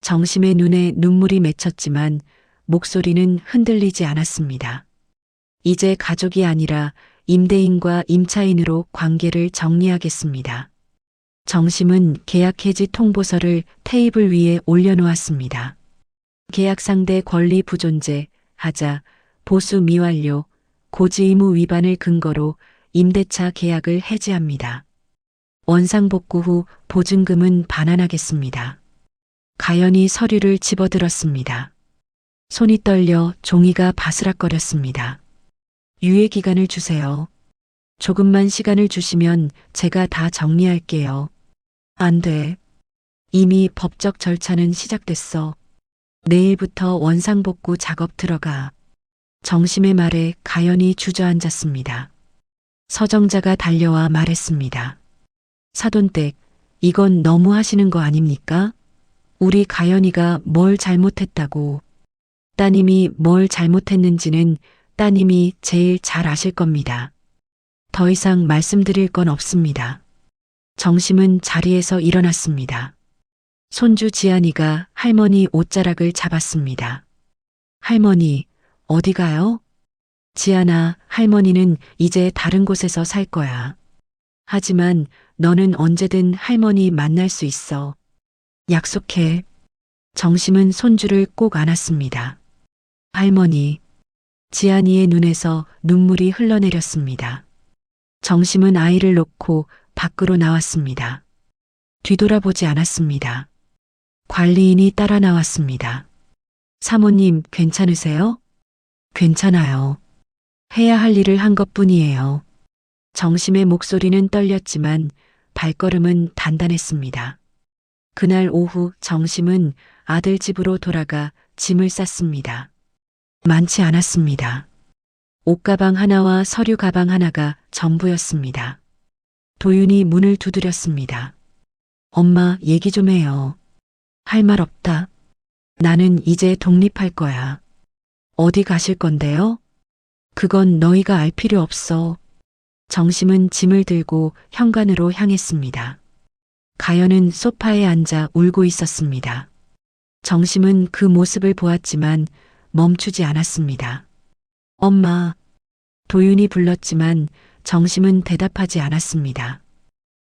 정심의 눈에 눈물이 맺혔지만 목소리는 흔들리지 않았습니다. 이제 가족이 아니라 임대인과 임차인으로 관계를 정리하겠습니다. 정심은 계약 해지 통보서를 테이블 위에 올려놓았습니다. 계약 상대 권리 부존재, 하자, 보수 미완료, 고지 의무 위반을 근거로 임대차 계약을 해지합니다. 원상복구 후 보증금은 반환하겠습니다. 가연이 서류를 집어들었습니다. 손이 떨려 종이가 바스락거렸습니다. 유예 기간을 주세요. 조금만 시간을 주시면 제가 다 정리할게요. 안 돼. 이미 법적 절차는 시작됐어. 내일부터 원상복구 작업 들어가. 정심의 말에 가연이 주저앉았습니다. 서정자가 달려와 말했습니다. 사돈댁, 이건 너무 하시는 거 아닙니까? 우리 가연이가 뭘 잘못했다고. 따님이 뭘 잘못했는지는 따님이 제일 잘 아실 겁니다. 더 이상 말씀드릴 건 없습니다. 정심은 자리에서 일어났습니다. 손주 지안이가 할머니 옷자락을 잡았습니다. 할머니, 어디 가요? 지안아, 할머니는 이제 다른 곳에서 살 거야. 하지만 너는 언제든 할머니 만날 수 있어. 약속해. 정심은 손주를 꼭 안았습니다. 할머니, 지안이의 눈에서 눈물이 흘러내렸습니다. 정심은 아이를 놓고 밖으로 나왔습니다. 뒤돌아보지 않았습니다. 관리인이 따라 나왔습니다. 사모님, 괜찮으세요? 괜찮아요. 해야 할 일을 한 것뿐이에요. 정심의 목소리는 떨렸지만 발걸음은 단단했습니다. 그날 오후 정심은 아들 집으로 돌아가 짐을 쌌습니다. 많지 않았습니다. 옷가방 하나와 서류 가방 하나가 전부였습니다. 도윤이 문을 두드렸습니다. 엄마, 얘기 좀 해요. 할 말 없다. 나는 이제 독립할 거야. 어디 가실 건데요? 그건 너희가 알 필요 없어. 정심은 짐을 들고 현관으로 향했습니다. 가연은 소파에 앉아 울고 있었습니다. 정심은 그 모습을 보았지만 멈추지 않았습니다. 엄마. 도윤이 불렀지만 정심은 대답하지 않았습니다.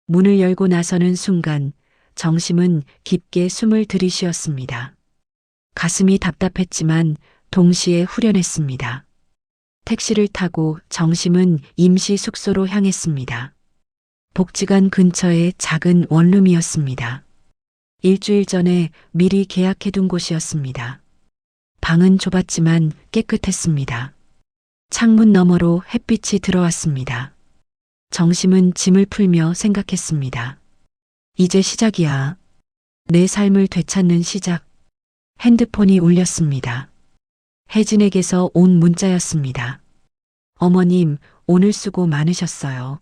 문을 열고 나서는 순간 정심은 깊게 숨을 들이쉬었습니다. 가슴이 답답했지만 동시에 후련했습니다. 택시를 타고 정심은 임시 숙소로 향했습니다. 복지관 근처의 작은 원룸이었습니다. 일주일 전에 미리 계약해둔 곳이었습니다. 방은 좁았지만 깨끗했습니다. 창문 너머로 햇빛이 들어왔습니다. 정심은 짐을 풀며 생각했습니다. 이제 시작이야. 내 삶을 되찾는 시작. 핸드폰이 울렸습니다. 혜진에게서 온 문자였습니다. 어머님, 오늘 수고 많으셨어요.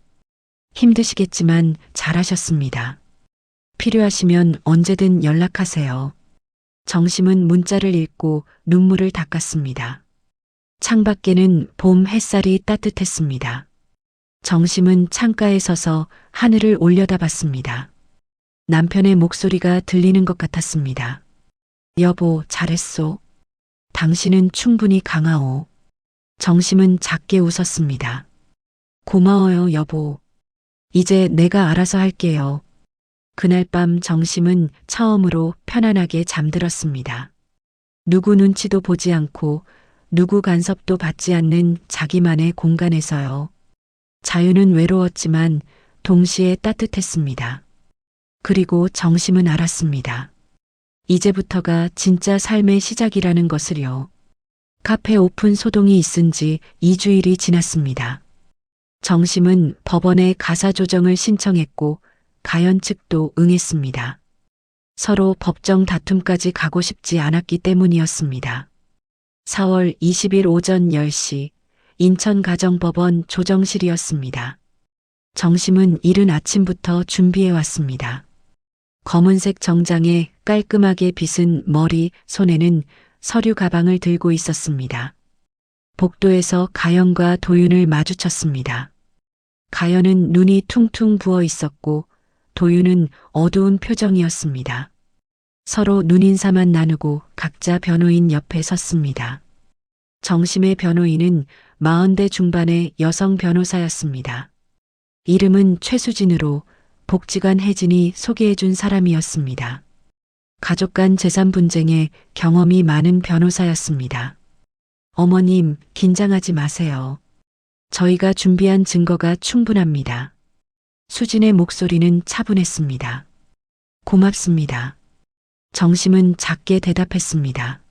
힘드시겠지만 잘하셨습니다. 필요하시면 언제든 연락하세요. 정심은 문자를 읽고 눈물을 닦았습니다. 창밖에는 봄 햇살이 따뜻했습니다. 정심은 창가에 서서 하늘을 올려다봤습니다. 남편의 목소리가 들리는 것 같았습니다. 여보, 잘했소. 당신은 충분히 강하오. 정심은 작게 웃었습니다. 고마워요, 여보. 이제 내가 알아서 할게요. 그날 밤 정심은 처음으로 편안하게 잠들었습니다. 누구 눈치도 보지 않고 누구 간섭도 받지 않는 자기만의 공간에서요. 자유는 외로웠지만 동시에 따뜻했습니다. 그리고 정심은 알았습니다. 이제부터가 진짜 삶의 시작이라는 것을요. 카페 오픈 소동이 있은 지 2주일이 지났습니다. 정심은 법원에 가사 조정을 신청했고 가연 측도 응했습니다. 서로 법정 다툼까지 가고 싶지 않았기 때문이었습니다. 4월 20일 오전 10시 인천가정법원 조정실이었습니다. 정심은 이른 아침부터 준비해 왔습니다. 검은색 정장에 깔끔하게 빗은 머리, 손에는 서류 가방을 들고 있었습니다. 복도에서 가연과 도윤을 마주쳤습니다. 가연은 눈이 퉁퉁 부어 있었고 도윤은 어두운 표정이었습니다. 서로 눈인사만 나누고 각자 변호인 옆에 섰습니다. 정심의 변호인은 40대 중반의 여성 변호사였습니다. 이름은 최수진으로 복지관 혜진이 소개해준 사람이었습니다. 가족 간 재산 분쟁에 경험이 많은 변호사였습니다. 어머님, 긴장하지 마세요. 저희가 준비한 증거가 충분합니다. 수진의 목소리는 차분했습니다. 고맙습니다. 정심은 작게 대답했습니다.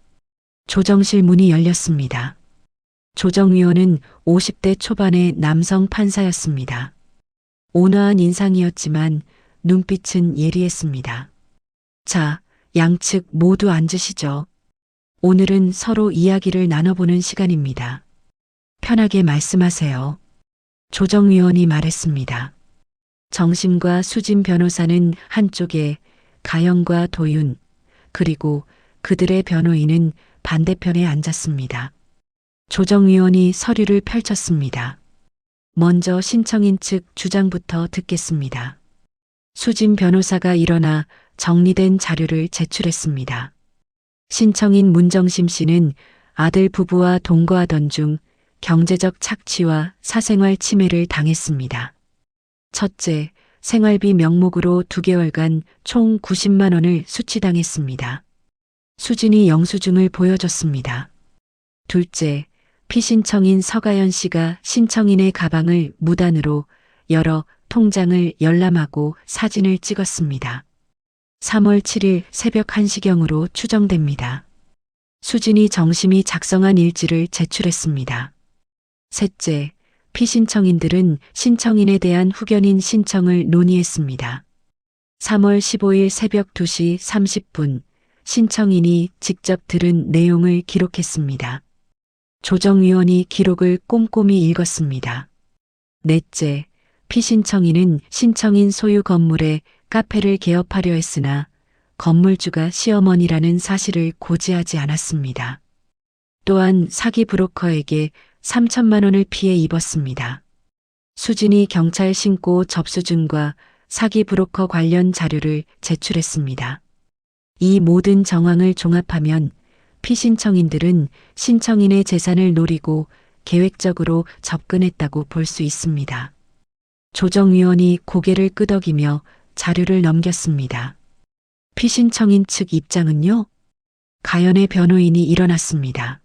조정실 문이 열렸습니다. 조정위원은 50대 초반의 남성 판사였습니다. 온화한 인상이었지만 눈빛은 예리했습니다. 자, 양측 모두 앉으시죠. 오늘은 서로 이야기를 나눠보는 시간입니다. 편하게 말씀하세요. 조정위원이 말했습니다. 정심과 수진 변호사는 한쪽에 가연과 도윤, 그리고 그들의 변호인은 반대편에 앉았습니다. 조정위원이 서류를 펼쳤습니다. 먼저 신청인 측 주장부터 듣겠습니다. 수진 변호사가 일어나 정리된 자료를 제출했습니다. 신청인 문정심 씨는 아들 부부와 동거하던 중 경제적 착취와 사생활 침해를 당했습니다. 첫째, 생활비 명목으로 2개월간 총 90만 원을 수취당했습니다. 수진이 영수증을 보여줬습니다. 둘째, 피신청인 서가연 씨가 신청인의 가방을 무단으로 열어 통장을 열람하고 사진을 찍었습니다. 3월 7일 새벽 1시경으로 추정됩니다. 수진이 정심이 작성한 일지를 제출했습니다. 셋째, 피신청인들은 신청인에 대한 후견인 신청을 논의했습니다. 3월 15일 새벽 2시 30분 신청인이 직접 들은 내용을 기록했습니다. 조정위원이 기록을 꼼꼼히 읽었습니다. 넷째, 피신청인은 신청인 소유 건물에 카페를 개업하려 했으나 건물주가 시어머니라는 사실을 고지하지 않았습니다. 또한 사기 브로커에게 3천만 원을 피해 입었습니다. 수진이 경찰 신고 접수증과 사기 브로커 관련 자료를 제출했습니다. 이 모든 정황을 종합하면 피신청인들은 신청인의 재산을 노리고 계획적으로 접근했다고 볼 수 있습니다. 조정위원이 고개를 끄덕이며 자료를 넘겼습니다. 피신청인 측 입장은요? 가연의 변호인이 일어났습니다.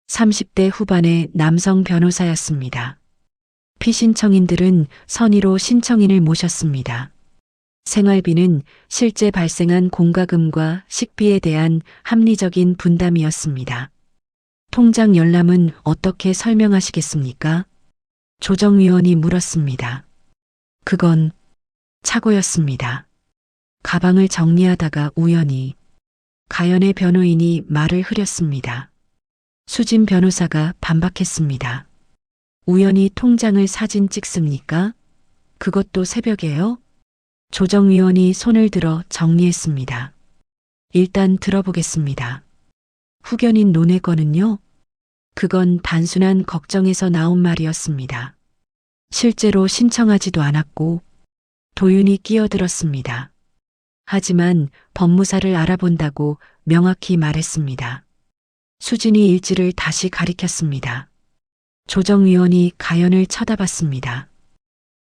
30대 후반의 남성 변호사였습니다. 피신청인들은 선의로 신청인을 모셨습니다. 생활비는 실제 발생한 공과금과 식비에 대한 합리적인 분담이었습니다. 통장 열람은 어떻게 설명하시겠습니까? 조정위원이 물었습니다. 그건 착오였습니다. 가방을 정리하다가 우연히 가연의 변호인이 말을 흐렸습니다. 수진 변호사가 반박했습니다. 우연히 통장을 사진 찍습니까? 그것도 새벽에요? 조정위원이 손을 들어 정리했습니다. 일단 들어보겠습니다. 후견인 논외권은요? 그건 단순한 걱정에서 나온 말이었습니다. 실제로 신청하지도 않았고 도윤이 끼어들었습니다. 하지만 법무사를 알아본다고 명확히 말했습니다. 수진이 일지를 다시 가리켰습니다. 조정위원이 가연을 쳐다봤습니다.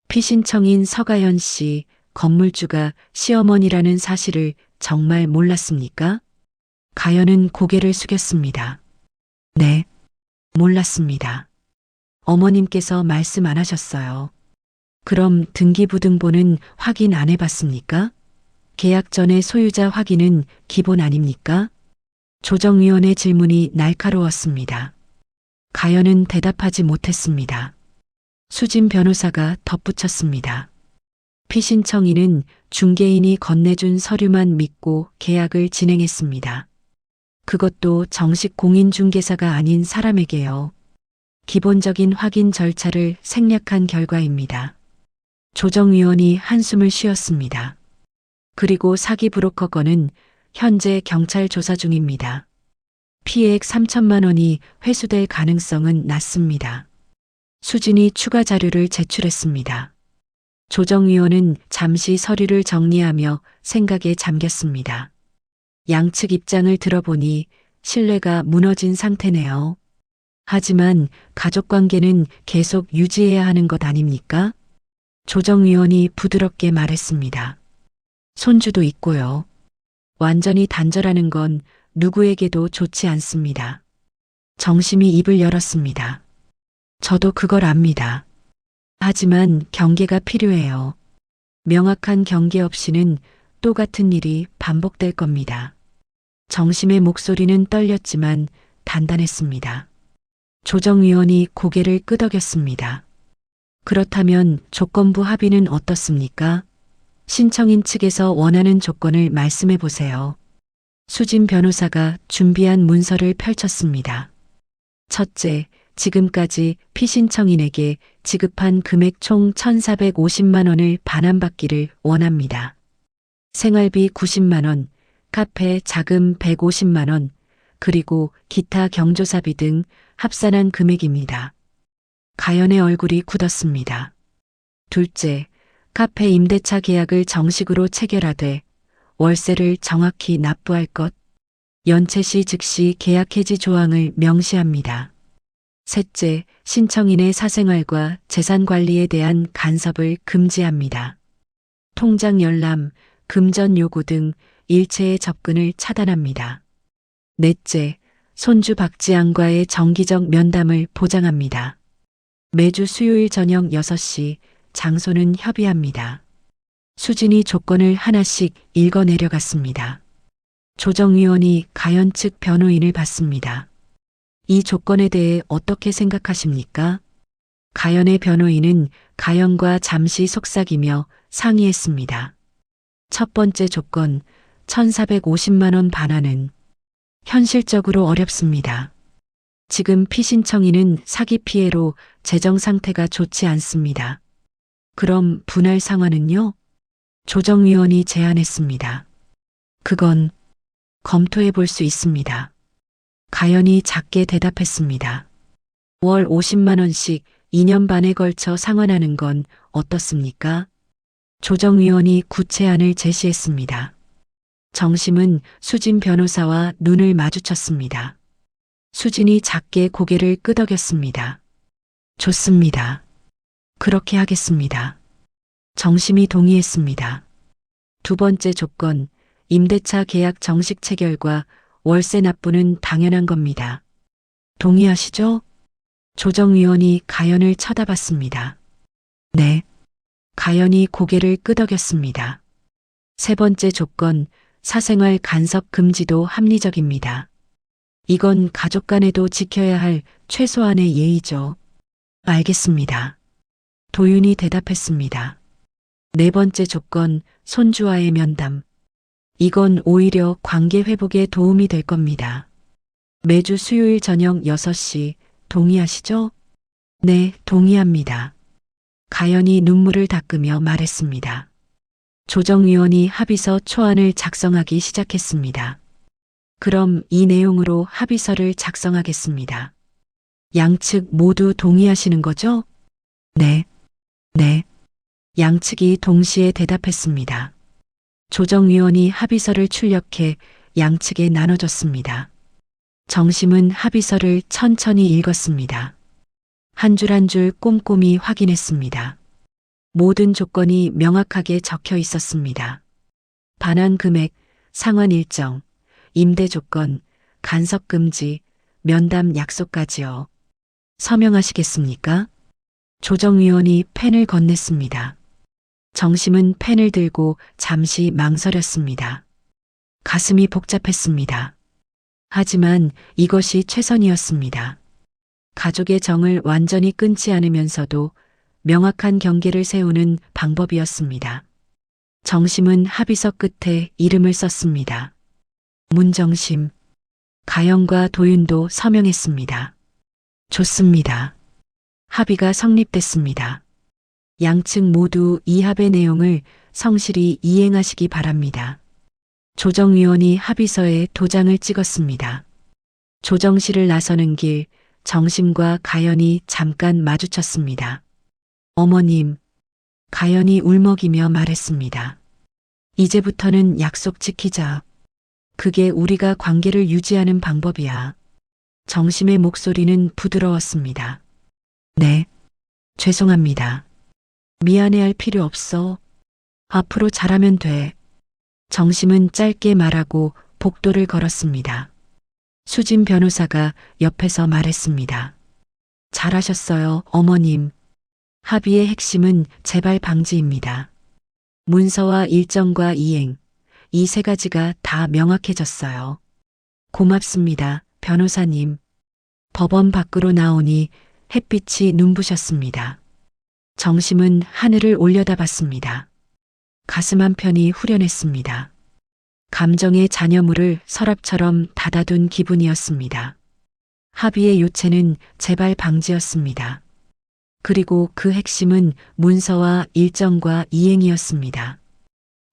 피신청인 서가연 씨, 건물주가 시어머니라는 사실을 정말 몰랐습니까? 가연은 고개를 숙였습니다. 네, 몰랐습니다. 어머님께서 말씀 안 하셨어요. 그럼 등기부등본은 확인 안 해봤습니까? 계약 전에 소유자 확인은 기본 아닙니까? 조정위원의 질문이 날카로웠습니다. 가연은 대답하지 못했습니다. 수진 변호사가 덧붙였습니다. 피신청인은 중개인이 건네준 서류만 믿고 계약을 진행했습니다. 그것도 정식 공인중개사가 아닌 사람에게요. 기본적인 확인 절차를 생략한 결과입니다. 조정위원이 한숨을 쉬었습니다. 그리고 사기 브로커 건은 현재 경찰 조사 중입니다. 피해액 3천만 원이 회수될 가능성은 낮습니다. 수진이 추가 자료를 제출했습니다. 조정위원은 잠시 서류를 정리하며 생각에 잠겼습니다. 양측 입장을 들어보니 신뢰가 무너진 상태네요. 하지만 가족관계는 계속 유지해야 하는 것 아닙니까? 조정위원이 부드럽게 말했습니다. 손주도 있고요. 완전히 단절하는 건 누구에게도 좋지 않습니다. 정심이 입을 열었습니다. 저도 그걸 압니다. 하지만 경계가 필요해요. 명확한 경계 없이는 똑같은 일이 반복될 겁니다. 정심의 목소리는 떨렸지만 단단했습니다. 조정위원이 고개를 끄덕였습니다. 그렇다면 조건부 합의는 어떻습니까? 신청인 측에서 원하는 조건을 말씀해 보세요. 수진 변호사가 준비한 문서를 펼쳤습니다. 첫째, 지금까지 피신청인에게 지급한 금액 총 1,450만 원을 반환받기를 원합니다. 생활비 90만 원, 카페 자금 150만 원, 그리고 기타 경조사비 등 합산한 금액입니다. 가연의 얼굴이 굳었습니다. 둘째, 카페 임대차 계약을 정식으로 체결하되 월세를 정확히 납부할 것, 연체 시 즉시 계약 해지 조항을 명시합니다. 셋째, 신청인의 사생활과 재산 관리에 대한 간섭을 금지합니다. 통장 열람, 금전 요구 등 일체의 접근을 차단합니다. 넷째, 손주 박지양과의 정기적 면담을 보장합니다. 매주 수요일 저녁 6시, 장소는 협의합니다. 수진이 조건을 하나씩 읽어 내려갔습니다. 조정위원이 가연 측 변호인을 받습니다. 이 조건에 대해 어떻게 생각하십니까? 가연의 변호인은 가연과 잠시 속삭이며 상의했습니다. 첫 번째 조건, 1,450만 원 반환은 현실적으로 어렵습니다. 지금 피신청인은 사기 피해로 재정 상태가 좋지 않습니다. 그럼 분할 상환은요? 조정위원이 제안했습니다. 그건 검토해 볼 수 있습니다. 가연이 작게 대답했습니다. 월 50만 원씩 2년 반에 걸쳐 상환하는 건 어떻습니까? 조정위원이 구체안을 제시했습니다. 정심은 수진 변호사와 눈을 마주쳤습니다. 수진이 작게 고개를 끄덕였습니다. 좋습니다. 그렇게 하겠습니다. 정심이 동의했습니다. 두 번째 조건, 임대차 계약 정식 체결과 월세 납부는 당연한 겁니다. 동의하시죠? 조정위원이 가연을 쳐다봤습니다. 네. 가연이 고개를 끄덕였습니다. 세 번째 조건, 사생활 간섭 금지도 합리적입니다. 이건 가족 간에도 지켜야 할 최소한의 예의죠. 알겠습니다. 도윤이 대답했습니다. 네 번째 조건, 손주와의 면담. 이건 오히려 관계 회복에 도움이 될 겁니다. 매주 수요일 저녁 6시 동의하시죠? 네, 동의합니다. 가연이 눈물을 닦으며 말했습니다. 조정위원이 합의서 초안을 작성하기 시작했습니다. 그럼 이 내용으로 합의서를 작성하겠습니다. 양측 모두 동의하시는 거죠? 네. 네. 양측이 동시에 대답했습니다. 조정위원이 합의서를 출력해 양측에 나눠줬습니다. 정심은 합의서를 천천히 읽었습니다. 한 줄 한 줄 꼼꼼히 확인했습니다. 모든 조건이 명확하게 적혀 있었습니다. 반환 금액, 상환 일정, 임대 조건, 간섭 금지, 면담 약속까지요. 서명하시겠습니까? 조정위원이 펜을 건넸습니다. 정심은 펜을 들고 잠시 망설였습니다. 가슴이 복잡했습니다. 하지만 이것이 최선이었습니다. 가족의 정을 완전히 끊지 않으면서도 명확한 경계를 세우는 방법이었습니다. 정심은 합의서 끝에 이름을 썼습니다. 문정심. 가연과 도윤도 서명했습니다. 좋습니다. 합의가 성립됐습니다. 양측 모두 이 합의 내용을 성실히 이행하시기 바랍니다. 조정위원이 합의서에 도장을 찍었습니다. 조정실을 나서는 길, 정심과 가연이 잠깐 마주쳤습니다. 어머님, 가연이 울먹이며 말했습니다. 이제부터는 약속 지키자. 그게 우리가 관계를 유지하는 방법이야. 정심의 목소리는 부드러웠습니다. 네, 죄송합니다. 미안해할 필요 없어. 앞으로 잘하면 돼. 정심은 짧게 말하고 복도를 걸었습니다. 수진 변호사가 옆에서 말했습니다. 잘하셨어요, 어머님. 합의의 핵심은 재발 방지입니다. 문서와 일정과 이행, 이 세 가지가 다 명확해졌어요. 고맙습니다, 변호사님. 법원 밖으로 나오니 햇빛이 눈부셨습니다. 정심은 하늘을 올려다봤습니다. 가슴 한편이 후련했습니다. 감정의 잔여물을 서랍처럼 닫아둔 기분이었습니다. 합의의 요체는 재발 방지였습니다. 그리고 그 핵심은 문서와 일정과 이행이었습니다.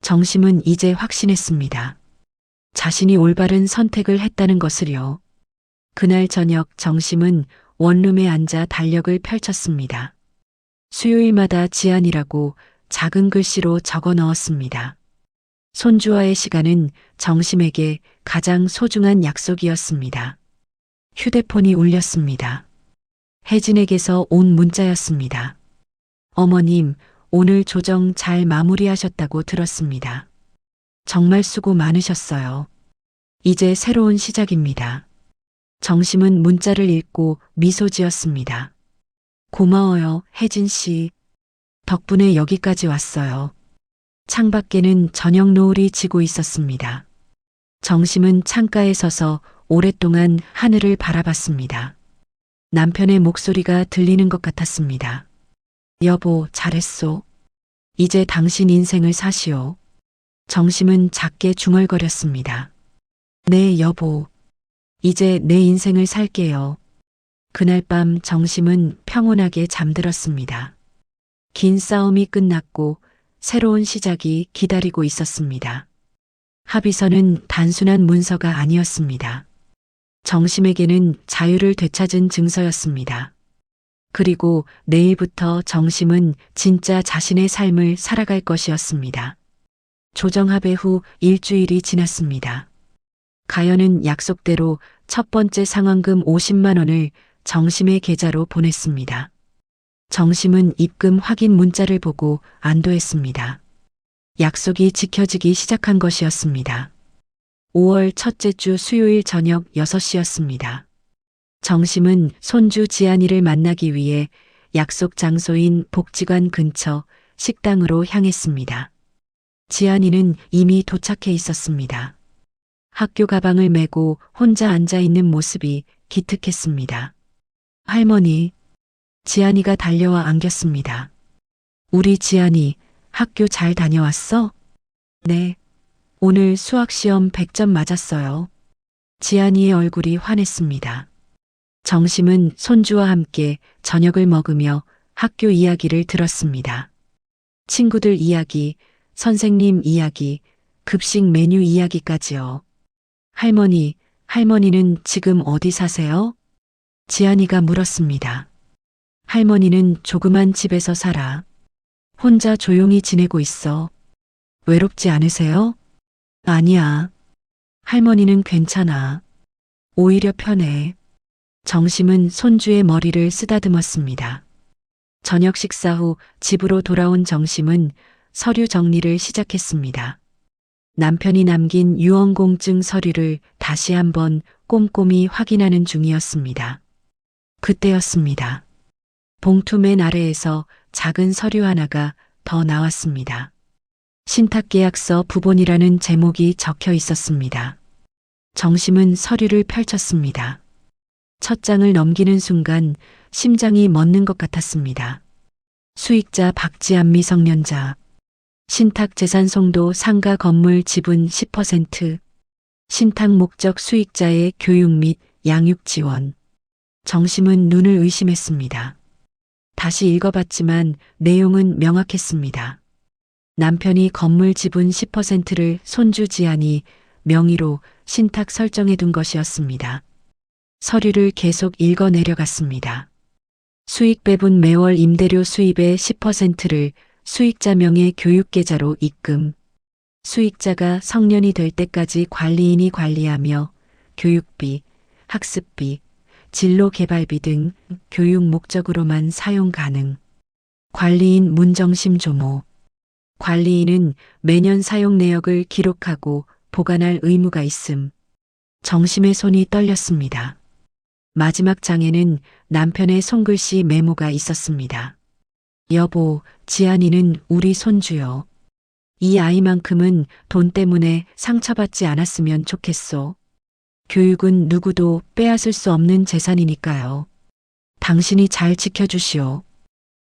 정심은 이제 확신했습니다. 자신이 올바른 선택을 했다는 것을요. 그날 저녁 정심은 원룸에 앉아 달력을 펼쳤습니다. 수요일마다 지안이라고 작은 글씨로 적어 넣었습니다. 손주와의 시간은 정심에게 가장 소중한 약속이었습니다. 휴대폰이 울렸습니다. 혜진에게서 온 문자였습니다. 어머님, 오늘 조정 잘 마무리하셨다고 들었습니다. 정말 수고 많으셨어요. 이제 새로운 시작입니다. 정심은 문자를 읽고 미소 지었습니다. 고마워요, 혜진 씨. 덕분에 여기까지 왔어요. 창밖에는 저녁 노을이 지고 있었습니다. 정심은 창가에 서서 오랫동안 하늘을 바라봤습니다. 남편의 목소리가 들리는 것 같았습니다. 여보, 잘했소. 이제 당신 인생을 사시오. 정심은 작게 중얼거렸습니다. 네, 여보. 이제 내 인생을 살게요. 그날 밤 정심은 평온하게 잠들었습니다. 긴 싸움이 끝났고 새로운 시작이 기다리고 있었습니다. 합의서는 단순한 문서가 아니었습니다. 정심에게는 자유를 되찾은 증서였습니다. 그리고 내일부터 정심은 진짜 자신의 삶을 살아갈 것이었습니다. 조정합의 후 일주일이 지났습니다. 가연은 약속대로 첫 번째 상환금 50만 원을 정심의 계좌로 보냈습니다. 정심은 입금 확인 문자를 보고 안도했습니다. 약속이 지켜지기 시작한 것이었습니다. 5월 첫째 주 수요일 저녁 6시였습니다. 정심은 손주 지안이를 만나기 위해 약속 장소인 복지관 근처 식당으로 향했습니다. 지안이는 이미 도착해 있었습니다. 학교 가방을 메고 혼자 앉아 있는 모습이 기특했습니다. 할머니, 지안이가 달려와 안겼습니다. 우리 지안이 학교 잘 다녀왔어? 네. 오늘 수학시험 100점 맞았어요. 지안이의 얼굴이 환했습니다. 정심은 손주와 함께 저녁을 먹으며 학교 이야기를 들었습니다. 친구들 이야기, 선생님 이야기, 급식 메뉴 이야기까지요. 할머니는 지금 어디 사세요? 지안이가 물었습니다. 할머니는 조그만 집에서 살아. 혼자 조용히 지내고 있어. 외롭지 않으세요? 아니야. 할머니는 괜찮아. 오히려 편해. 정심은 손주의 머리를 쓰다듬었습니다. 저녁 식사 후 집으로 돌아온 정심은 서류 정리를 시작했습니다. 남편이 남긴 유언공증 서류를 다시 한번 꼼꼼히 확인하는 중이었습니다. 그때였습니다. 봉투 맨 아래에서 작은 서류 하나가 더 나왔습니다. 신탁계약서 부본이라는 제목이 적혀 있었습니다. 정심은 서류를 펼쳤습니다. 첫 장을 넘기는 순간 심장이 멎는 것 같았습니다. 수익자 박지안 미성년자, 신탁 재산 송도 상가 건물 지분 10%, 신탁 목적 수익자의 교육 및 양육 지원. 정심은 눈을 의심했습니다. 다시 읽어봤지만 내용은 명확했습니다. 남편이 건물 지분 10%를 손주 지안이 명의로 신탁 설정해 둔 것이었습니다. 서류를 계속 읽어 내려갔습니다. 수익 배분 매월 임대료 수입의 10%를 수익자 명의 교육계좌로 입금. 수익자가 성년이 될 때까지 관리인이 관리하며 교육비, 학습비, 진로 개발비 등 교육 목적으로만 사용 가능. 관리인 문정심 조모. 관리인은 매년 사용 내역을 기록하고 보관할 의무가 있음. 정심의 손이 떨렸습니다. 마지막 장에는 남편의 손글씨 메모가 있었습니다. 여보, 지안이는 우리 손주요. 이 아이만큼은 돈 때문에 상처받지 않았으면 좋겠소. 교육은 누구도 빼앗을 수 없는 재산이니까요. 당신이 잘 지켜주시오.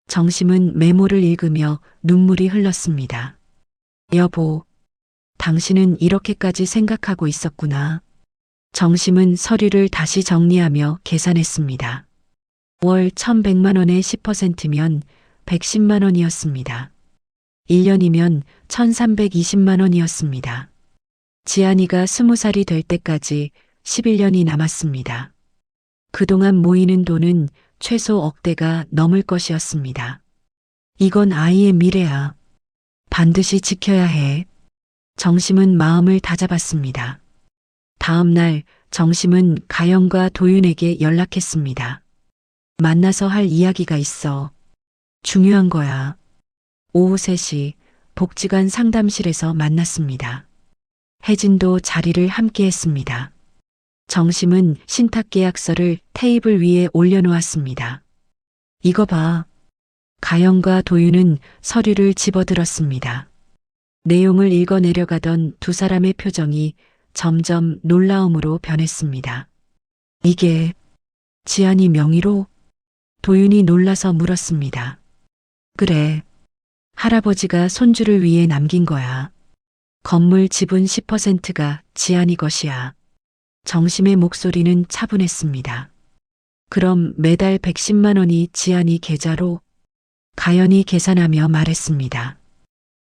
정심은 메모를 읽으며 눈물이 흘렀습니다. 여보, 당신은 이렇게까지 생각하고 있었구나. 정심은 서류를 다시 정리하며 계산했습니다. 월 1,100만 원의 10%면 110만 원이었습니다. 1년이면 1,320만 원이었습니다. 지안이가 20살이 될 때까지 11년이 남았습니다. 그동안 모이는 돈은 최소 억대가 넘을 것이었습니다. 이건 아이의 미래야. 반드시 지켜야 해. 정심은 마음을 다잡았습니다. 다음 날 정심은 가영과 도윤에게 연락했습니다. 만나서 할 이야기가 있어. 중요한 거야. 오후 3시 복지관 상담실에서 만났습니다. 혜진도 자리를 함께 했습니다. 정심은 신탁계약서를 테이블 위에 올려놓았습니다. 이거 봐. 가영과 도윤은 서류를 집어들었습니다. 내용을 읽어 내려가던 두 사람의 표정이 점점 놀라움으로 변했습니다. 이게 지안이 명의로? 도윤이 놀라서 물었습니다. 그래. 할아버지가 손주를 위해 남긴 거야. 건물 지분 10%가 지안이 것이야. 정심의 목소리는 차분했습니다. 그럼 매달 110만 원이 지안이 계좌로? 가연이 계산하며 말했습니다.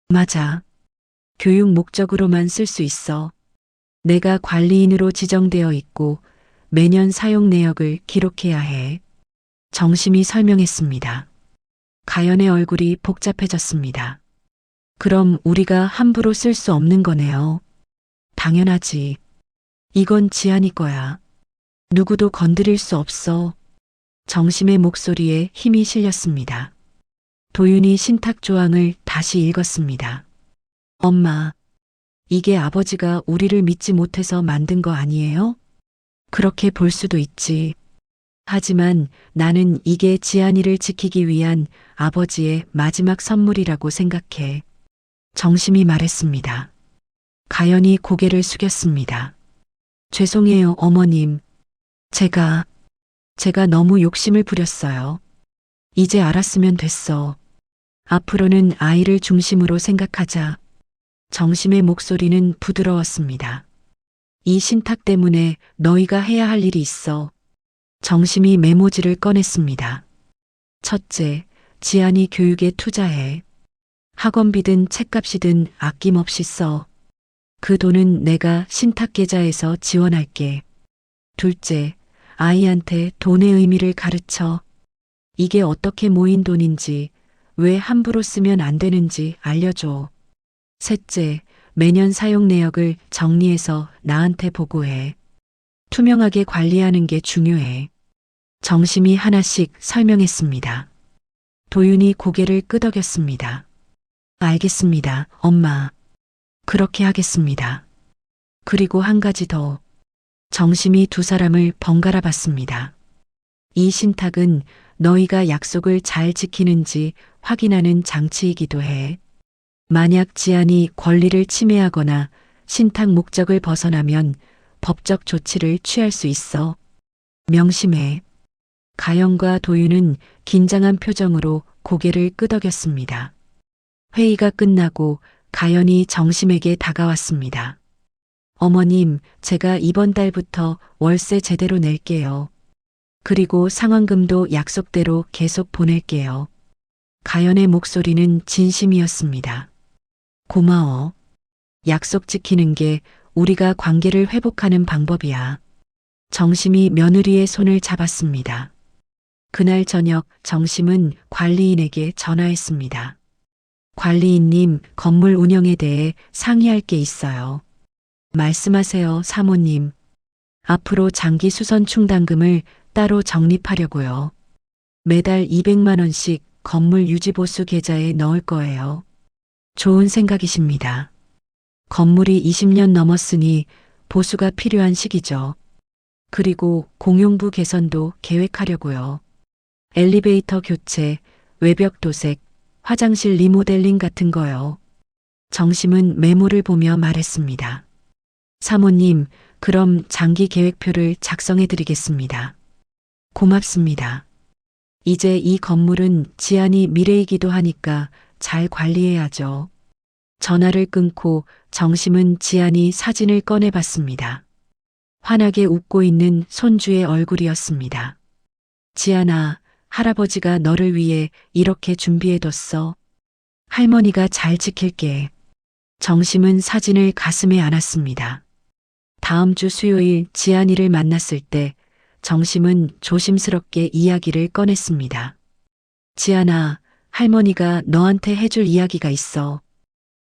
맞아. 교육 목적으로만 쓸 수 있어. 내가 관리인으로 지정되어 있고 매년 사용 내역을 기록해야 해. 정심이 설명했습니다. 가연의 얼굴이 복잡해졌습니다. 그럼 우리가 함부로 쓸 수 없는 거네요. 당연하지. 이건 지안이 거야. 누구도 건드릴 수 없어. 정심의 목소리에 힘이 실렸습니다. 도윤이 신탁 조항을 다시 읽었습니다. 엄마, 이게 아버지가 우리를 믿지 못해서 만든 거 아니에요? 그렇게 볼 수도 있지. 하지만 나는 이게 지안이를 지키기 위한 아버지의 마지막 선물이라고 생각해. 정심이 말했습니다. 가연이 고개를 숙였습니다. 죄송해요, 어머님. 제가 너무 욕심을 부렸어요. 이제 알았으면 됐어. 앞으로는 아이를 중심으로 생각하자. 정심의 목소리는 부드러웠습니다. 이 신탁 때문에 너희가 해야 할 일이 있어. 정심이 메모지를 꺼냈습니다. 첫째, 지안이 교육에 투자해. 학원비든 책값이든 아낌없이 써. 그 돈은 내가 신탁 계좌에서 지원할게. 둘째, 아이한테 돈의 의미를 가르쳐. 이게 어떻게 모인 돈인지, 왜 함부로 쓰면 안 되는지 알려줘. 셋째, 매년 사용 내역을 정리해서 나한테 보고해. 투명하게 관리하는 게 중요해. 정심이 하나씩 설명했습니다. 도윤이 고개를 끄덕였습니다. 알겠습니다, 엄마. 그렇게 하겠습니다. 그리고 한 가지 더. 정심이 두 사람을 번갈아 봤습니다. 이 신탁은 너희가 약속을 잘 지키는지 확인하는 장치이기도 해. 만약 지안이 권리를 침해하거나 신탁 목적을 벗어나면 법적 조치를 취할 수 있어. 명심해. 가영과 도윤은 긴장한 표정으로 고개를 끄덕였습니다. 회의가 끝나고 가연이 정심에게 다가왔습니다. 어머님, 제가 이번 달부터 월세 제대로 낼게요. 그리고 상환금도 약속대로 계속 보낼게요. 가연의 목소리는 진심이었습니다. 고마워. 약속 지키는 게 우리가 관계를 회복하는 방법이야. 정심이 며느리의 손을 잡았습니다. 그날 저녁 정심은 관리인에게 전화했습니다. 관리인님, 건물 운영에 대해 상의할 게 있어요. 말씀하세요, 사모님. 앞으로 장기 수선 충당금을 따로 적립하려고요. 매달 200만 원씩 건물 유지보수 계좌에 넣을 거예요. 좋은 생각이십니다. 건물이 20년 넘었으니 보수가 필요한 시기죠. 그리고 공용부 개선도 계획하려고요. 엘리베이터 교체, 외벽 도색, 화장실 리모델링 같은 거요. 정심은 메모를 보며 말했습니다. 사모님, 그럼 장기 계획표를 작성해 드리겠습니다. 고맙습니다. 이제 이 건물은 지안이 미래이기도 하니까 잘 관리해야죠. 전화를 끊고 정심은 지안이 사진을 꺼내봤습니다. 환하게 웃고 있는 손주의 얼굴이었습니다. 지안아, 할아버지가 너를 위해 이렇게 준비해뒀어. 할머니가 잘 지킬게. 정심은 사진을 가슴에 안았습니다. 다음 주 수요일 지안이를 만났을 때 정심은 조심스럽게 이야기를 꺼냈습니다. 지안아, 할머니가 너한테 해줄 이야기가 있어.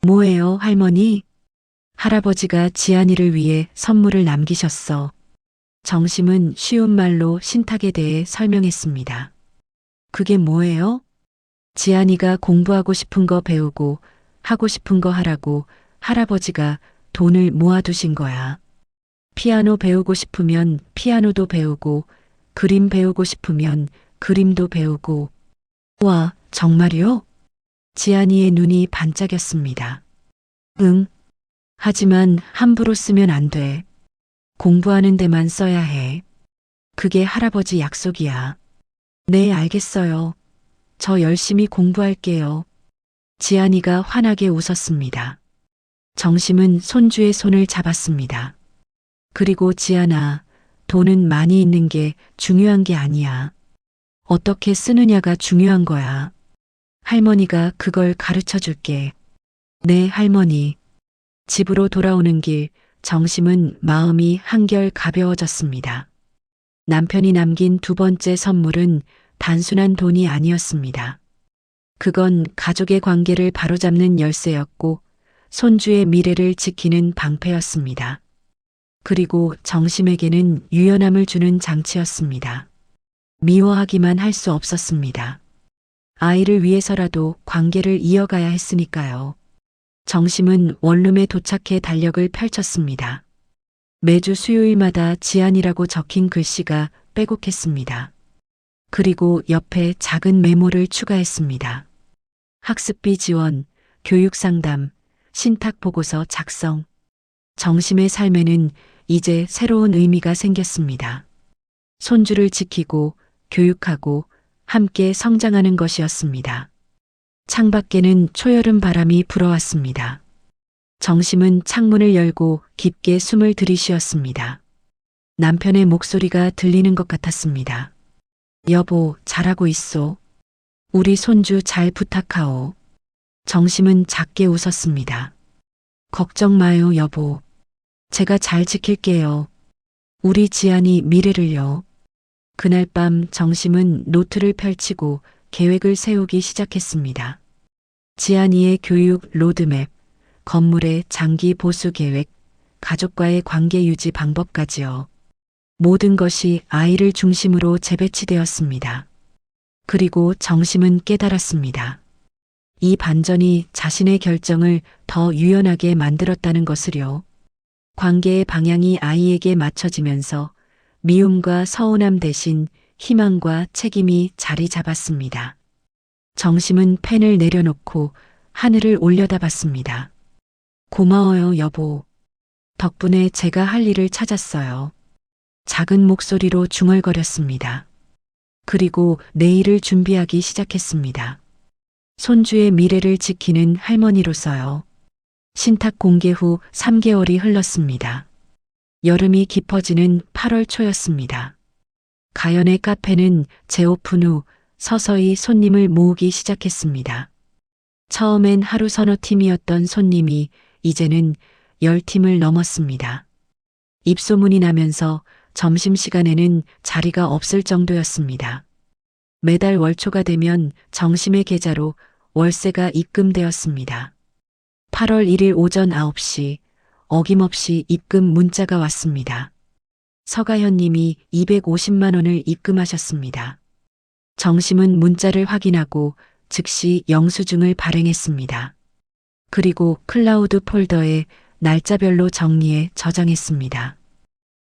뭐예요, 할머니? 할아버지가 지안이를 위해 선물을 남기셨어. 정심은 쉬운 말로 신탁에 대해 설명했습니다. 그게 뭐예요? 지안이가 공부하고 싶은 거 배우고 하고 싶은 거 하라고 할아버지가 돈을 모아두신 거야. 피아노 배우고 싶으면 피아노도 배우고 그림 배우고 싶으면 그림도 배우고. 와, 정말요? 지안이의 눈이 반짝였습니다. 응. 하지만 함부로 쓰면 안 돼. 공부하는 데만 써야 해. 그게 할아버지 약속이야. 네, 알겠어요. 저 열심히 공부할게요. 지안이가 환하게 웃었습니다. 정심은 손주의 손을 잡았습니다. 그리고 지안아, 돈은 많이 있는 게 중요한 게 아니야. 어떻게 쓰느냐가 중요한 거야. 할머니가 그걸 가르쳐 줄게. 네, 할머니. 집으로 돌아오는 길, 정심은 마음이 한결 가벼워졌습니다. 남편이 남긴 두 번째 선물은 단순한 돈이 아니었습니다. 그건 가족의 관계를 바로잡는 열쇠였고, 손주의 미래를 지키는 방패였습니다. 그리고 정심에게는 유연함을 주는 장치였습니다. 미워하기만 할 수 없었습니다. 아이를 위해서라도 관계를 이어가야 했으니까요. 정심은 원룸에 도착해 달력을 펼쳤습니다. 매주 수요일마다 지안이라고 적힌 글씨가 빼곡했습니다. 그리고 옆에 작은 메모를 추가했습니다. 학습비 지원, 교육 상담, 신탁 보고서 작성. 정심의 삶에는 이제 새로운 의미가 생겼습니다. 손주를 지키고 교육하고 함께 성장하는 것이었습니다. 창밖에는 초여름 바람이 불어왔습니다. 정심은 창문을 열고 깊게 숨을 들이쉬었습니다. 남편의 목소리가 들리는 것 같았습니다. 여보, 잘하고 있소. 우리 손주 잘 부탁하오. 정심은 작게 웃었습니다. 걱정 마요, 여보. 제가 잘 지킬게요. 우리 지안이 미래를요. 그날 밤 정심은 노트를 펼치고 계획을 세우기 시작했습니다. 지안이의 교육 로드맵, 건물의 장기 보수 계획, 가족과의 관계 유지 방법까지요. 모든 것이 아이를 중심으로 재배치되었습니다. 그리고 정심은 깨달았습니다. 이 반전이 자신의 결정을 더 유연하게 만들었다는 것을요. 관계의 방향이 아이에게 맞춰지면서 미움과 서운함 대신 희망과 책임이 자리 잡았습니다. 정심은 펜을 내려놓고 하늘을 올려다봤습니다. 고마워요, 여보. 덕분에 제가 할 일을 찾았어요. 작은 목소리로 중얼거렸습니다. 그리고 내일을 준비하기 시작했습니다. 손주의 미래를 지키는 할머니로서요. 신탁 공개 후 3개월이 흘렀습니다. 여름이 깊어지는 8월 초였습니다. 가연의 카페는 재오픈 후 서서히 손님을 모으기 시작했습니다. 처음엔 하루 서너 팀이었던 손님이 이제는 10팀을 넘었습니다. 입소문이 나면서 점심시간에는 자리가 없을 정도였습니다. 매달 월초가 되면 정심의 계좌로 월세가 입금되었습니다. 8월 1일 오전 9시 어김없이 입금 문자가 왔습니다. 서가현 님이 250만 원을 입금하셨습니다. 정심은 문자를 확인하고 즉시 영수증을 발행했습니다. 그리고 클라우드 폴더에 날짜별로 정리해 저장했습니다.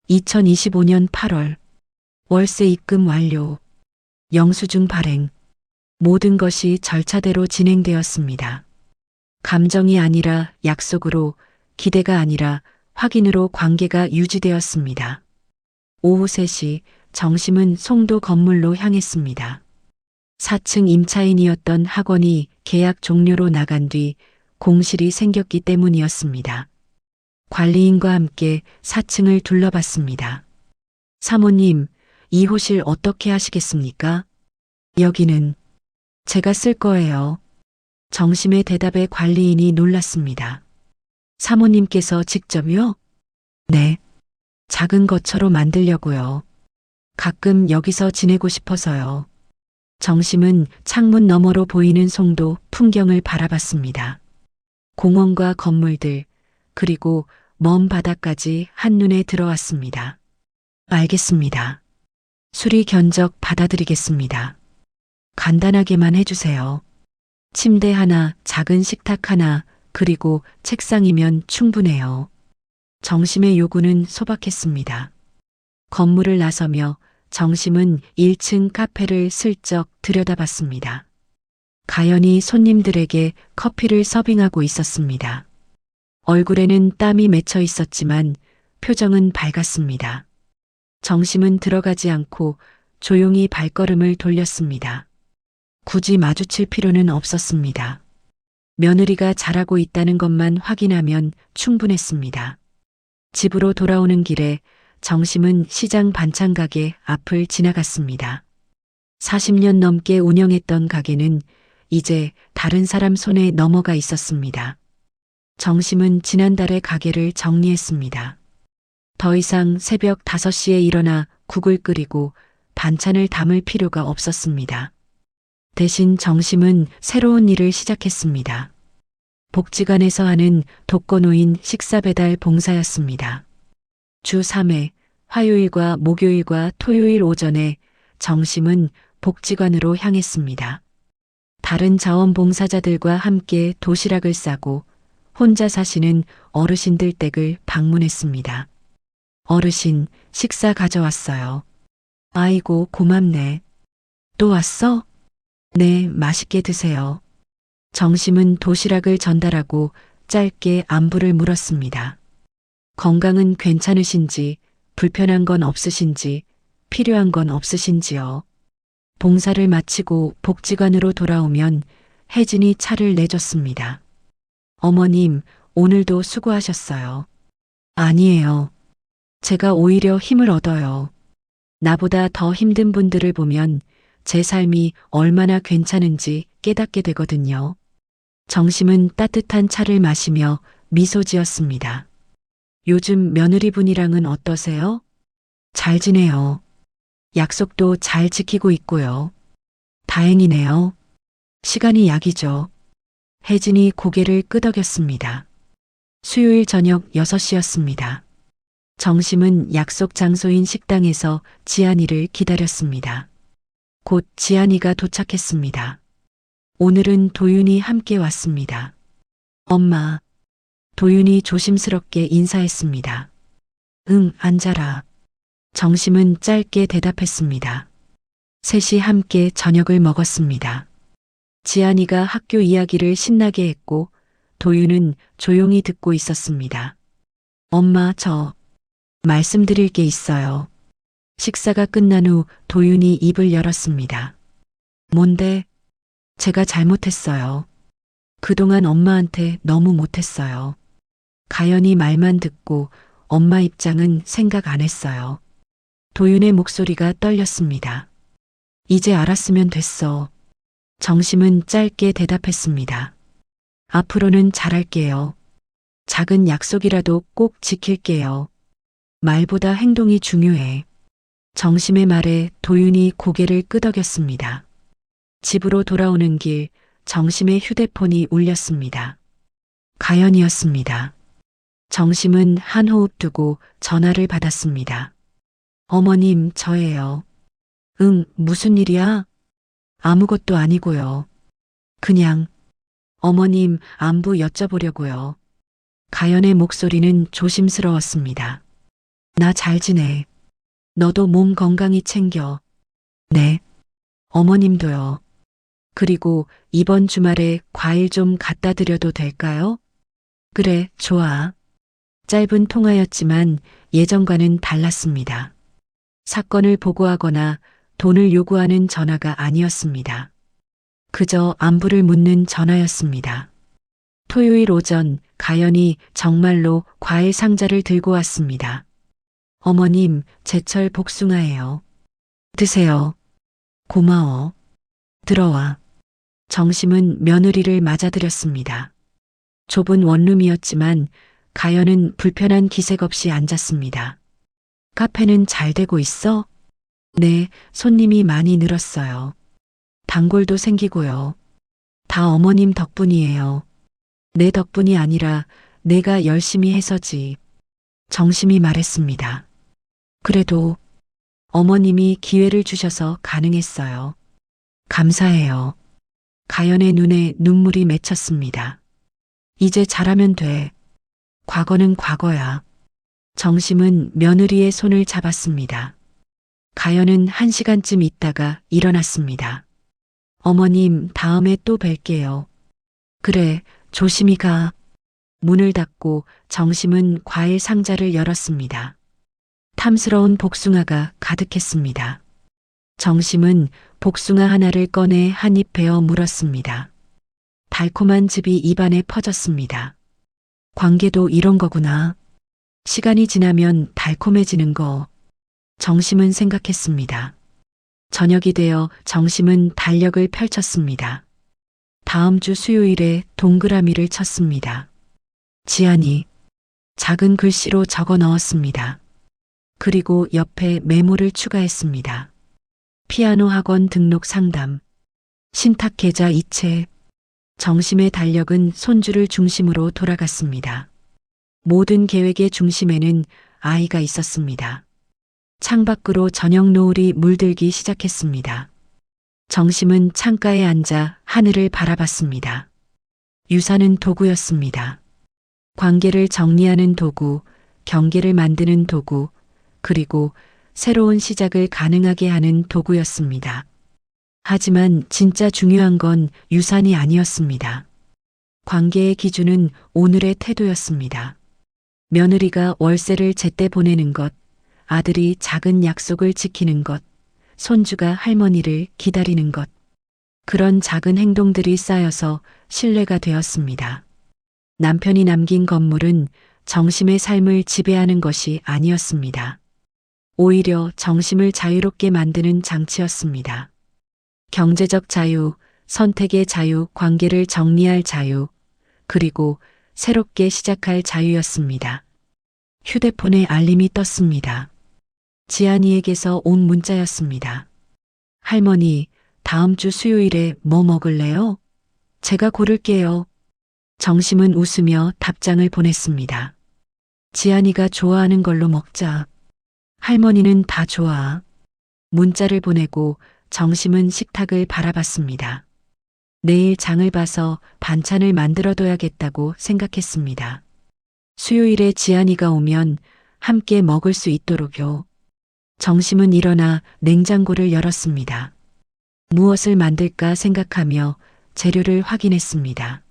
2025년 8월 월세 입금 완료. 영수증 발행. 모든 것이 절차대로 진행되었습니다. 감정이 아니라 약속으로, 기대가 아니라 확인으로 관계가 유지되었습니다. 오후 3시 정심은 송도 건물로 향했습니다. 4층 임차인이었던 학원이 계약 종료로 나간 뒤 공실이 생겼기 때문이었습니다. 관리인과 함께 4층을 둘러봤습니다. 사모님, 2호실 어떻게 하시겠습니까? 여기는 제가 쓸 거예요. 정심의 대답에 관리인이 놀랐습니다. 사모님께서 직접요? 네. 작은 거처로 만들려고요. 가끔 여기서 지내고 싶어서요. 정심은 창문 너머로 보이는 송도 풍경을 바라봤습니다. 공원과 건물들, 그리고 먼 바다까지 한눈에 들어왔습니다. 알겠습니다. 수리 견적 받아드리겠습니다. 간단하게만 해주세요. 침대 하나, 작은 식탁 하나, 그리고 책상이면 충분해요. 정심의 요구는 소박했습니다. 건물을 나서며 정심은 1층 카페를 슬쩍 들여다봤습니다. 가연이 손님들에게 커피를 서빙하고 있었습니다. 얼굴에는 땀이 맺혀 있었지만 표정은 밝았습니다. 정심은 들어가지 않고 조용히 발걸음을 돌렸습니다. 굳이 마주칠 필요는 없었습니다. 며느리가 잘하고 있다는 것만 확인하면 충분했습니다. 집으로 돌아오는 길에 정심은 시장 반찬 가게 앞을 지나갔습니다. 40년 넘게 운영했던 가게는 이제 다른 사람 손에 넘어가 있었습니다. 정심은 지난달에 가게를 정리했습니다. 더 이상 새벽 5시에 일어나 국을 끓이고 반찬을 담을 필요가 없었습니다. 대신 정심은 새로운 일을 시작했습니다. 복지관에서 하는 독거노인 식사 배달 봉사였습니다. 주 3회 화요일과 목요일과 토요일 오전에 정심은 복지관으로 향했습니다. 다른 자원봉사자들과 함께 도시락을 싸고 혼자 사시는 어르신들 댁을 방문했습니다. 어르신, 식사 가져왔어요. 아이고, 고맙네. 또 왔어? 네, 맛있게 드세요. 정심은 도시락을 전달하고 짧게 안부를 물었습니다. 건강은 괜찮으신지, 불편한 건 없으신지, 필요한 건 없으신지요. 봉사를 마치고 복지관으로 돌아오면 혜진이 차를 내줬습니다. 어머님, 오늘도 수고하셨어요. 아니에요. 제가 오히려 힘을 얻어요. 나보다 더 힘든 분들을 보면 제 삶이 얼마나 괜찮은지 깨닫게 되거든요. 정심은 따뜻한 차를 마시며 미소 지었습니다. 요즘 며느리분이랑은 어떠세요? 잘 지내요. 약속도 잘 지키고 있고요. 다행이네요. 시간이 약이죠. 혜진이 고개를 끄덕였습니다. 수요일 저녁 6시였습니다. 정심은 약속 장소인 식당에서 지안이를 기다렸습니다. 곧 지안이가 도착했습니다. 오늘은 도윤이 함께 왔습니다. 엄마. 도윤이 조심스럽게 인사했습니다. 응, 앉아라. 정심은 짧게 대답했습니다. 셋이 함께 저녁을 먹었습니다. 지안이가 학교 이야기를 신나게 했고 도윤은 조용히 듣고 있었습니다. 엄마, 저 말씀드릴 게 있어요. 식사가 끝난 후 도윤이 입을 열었습니다. 뭔데? 제가 잘못했어요. 그동안 엄마한테 너무 못했어요. 가연이 말만 듣고 엄마 입장은 생각 안 했어요. 도윤의 목소리가 떨렸습니다. 이제 알았으면 됐어. 정심은 짧게 대답했습니다. 앞으로는 잘할게요. 작은 약속이라도 꼭 지킬게요. 말보다 행동이 중요해. 정심의 말에 도윤이 고개를 끄덕였습니다. 집으로 돌아오는 길 정심의 휴대폰이 울렸습니다. 가연이었습니다. 정심은 한 호흡 두고 전화를 받았습니다. 어머님, 저예요. 응, 무슨 일이야? 아무것도 아니고요. 그냥 어머님 안부 여쭤보려고요. 가연의 목소리는 조심스러웠습니다. 나 잘 지내. 너도 몸 건강히 챙겨. 네. 어머님도요. 그리고 이번 주말에 과일 좀 갖다 드려도 될까요? 그래, 좋아. 짧은 통화였지만 예전과는 달랐습니다. 사건을 보고하거나 돈을 요구하는 전화가 아니었습니다. 그저 안부를 묻는 전화였습니다. 토요일 오전 가연이 정말로 과일 상자를 들고 왔습니다. 어머님, 제철 복숭아예요. 드세요. 고마워. 들어와. 정심은 며느리를 맞아들였습니다. 좁은 원룸이었지만 가연은 불편한 기색 없이 앉았습니다. 카페는 잘 되고 있어? 네, 손님이 많이 늘었어요. 단골도 생기고요. 다 어머님 덕분이에요. 내 덕분이 아니라 내가 열심히 해서지. 정심이 말했습니다. 그래도 어머님이 기회를 주셔서 가능했어요. 감사해요. 가연의 눈에 눈물이 맺혔습니다. 이제 잘하면 돼. 과거는 과거야. 정심은 며느리의 손을 잡았습니다. 가연은 1시간쯤 있다가 일어났습니다. 어머님, 다음에 또 뵐게요. 그래, 조심히 가. 문을 닫고 정심은 과일 상자를 열었습니다. 탐스러운 복숭아가 가득했습니다. 정심은 복숭아 하나를 꺼내 한 입 베어 물었습니다. 달콤한 즙이 입안에 퍼졌습니다. 관계도 이런 거구나. 시간이 지나면 달콤해지는 거. 정심은 생각했습니다. 저녁이 되어 정심은 달력을 펼쳤습니다. 다음 주 수요일에 동그라미를 쳤습니다. 지안이 작은 글씨로 적어 넣었습니다. 그리고 옆에 메모를 추가했습니다. 피아노 학원 등록 상담, 신탁 계좌 이체. 정심의 달력은 손주를 중심으로 돌아갔습니다. 모든 계획의 중심에는 아이가 있었습니다. 창밖으로 저녁 노을이 물들기 시작했습니다. 정심은 창가에 앉아 하늘을 바라봤습니다. 유산은 도구였습니다. 관계를 정리하는 도구, 경계를 만드는 도구, 그리고 새로운 시작을 가능하게 하는 도구였습니다. 하지만 진짜 중요한 건 유산이 아니었습니다. 관계의 기준은 오늘의 태도였습니다. 며느리가 월세를 제때 보내는 것, 아들이 작은 약속을 지키는 것, 손주가 할머니를 기다리는 것. 그런 작은 행동들이 쌓여서 신뢰가 되었습니다. 남편이 남긴 건물은 정심의 삶을 지배하는 것이 아니었습니다. 오히려 정심을 자유롭게 만드는 장치였습니다. 경제적 자유, 선택의 자유, 관계를 정리할 자유, 그리고 새롭게 시작할 자유였습니다. 휴대폰에 알림이 떴습니다. 지안이에게서 온 문자였습니다. 할머니, 다음 주 수요일에 뭐 먹을래요? 제가 고를게요. 정심은 웃으며 답장을 보냈습니다. 지안이가 좋아하는 걸로 먹자. 할머니는 다 좋아. 문자를 보내고 정심은 식탁을 바라봤습니다. 내일 장을 봐서 반찬을 만들어둬야겠다고 생각했습니다. 수요일에 지안이가 오면 함께 먹을 수 있도록요. 정심은 일어나 냉장고를 열었습니다. 무엇을 만들까 생각하며 재료를 확인했습니다.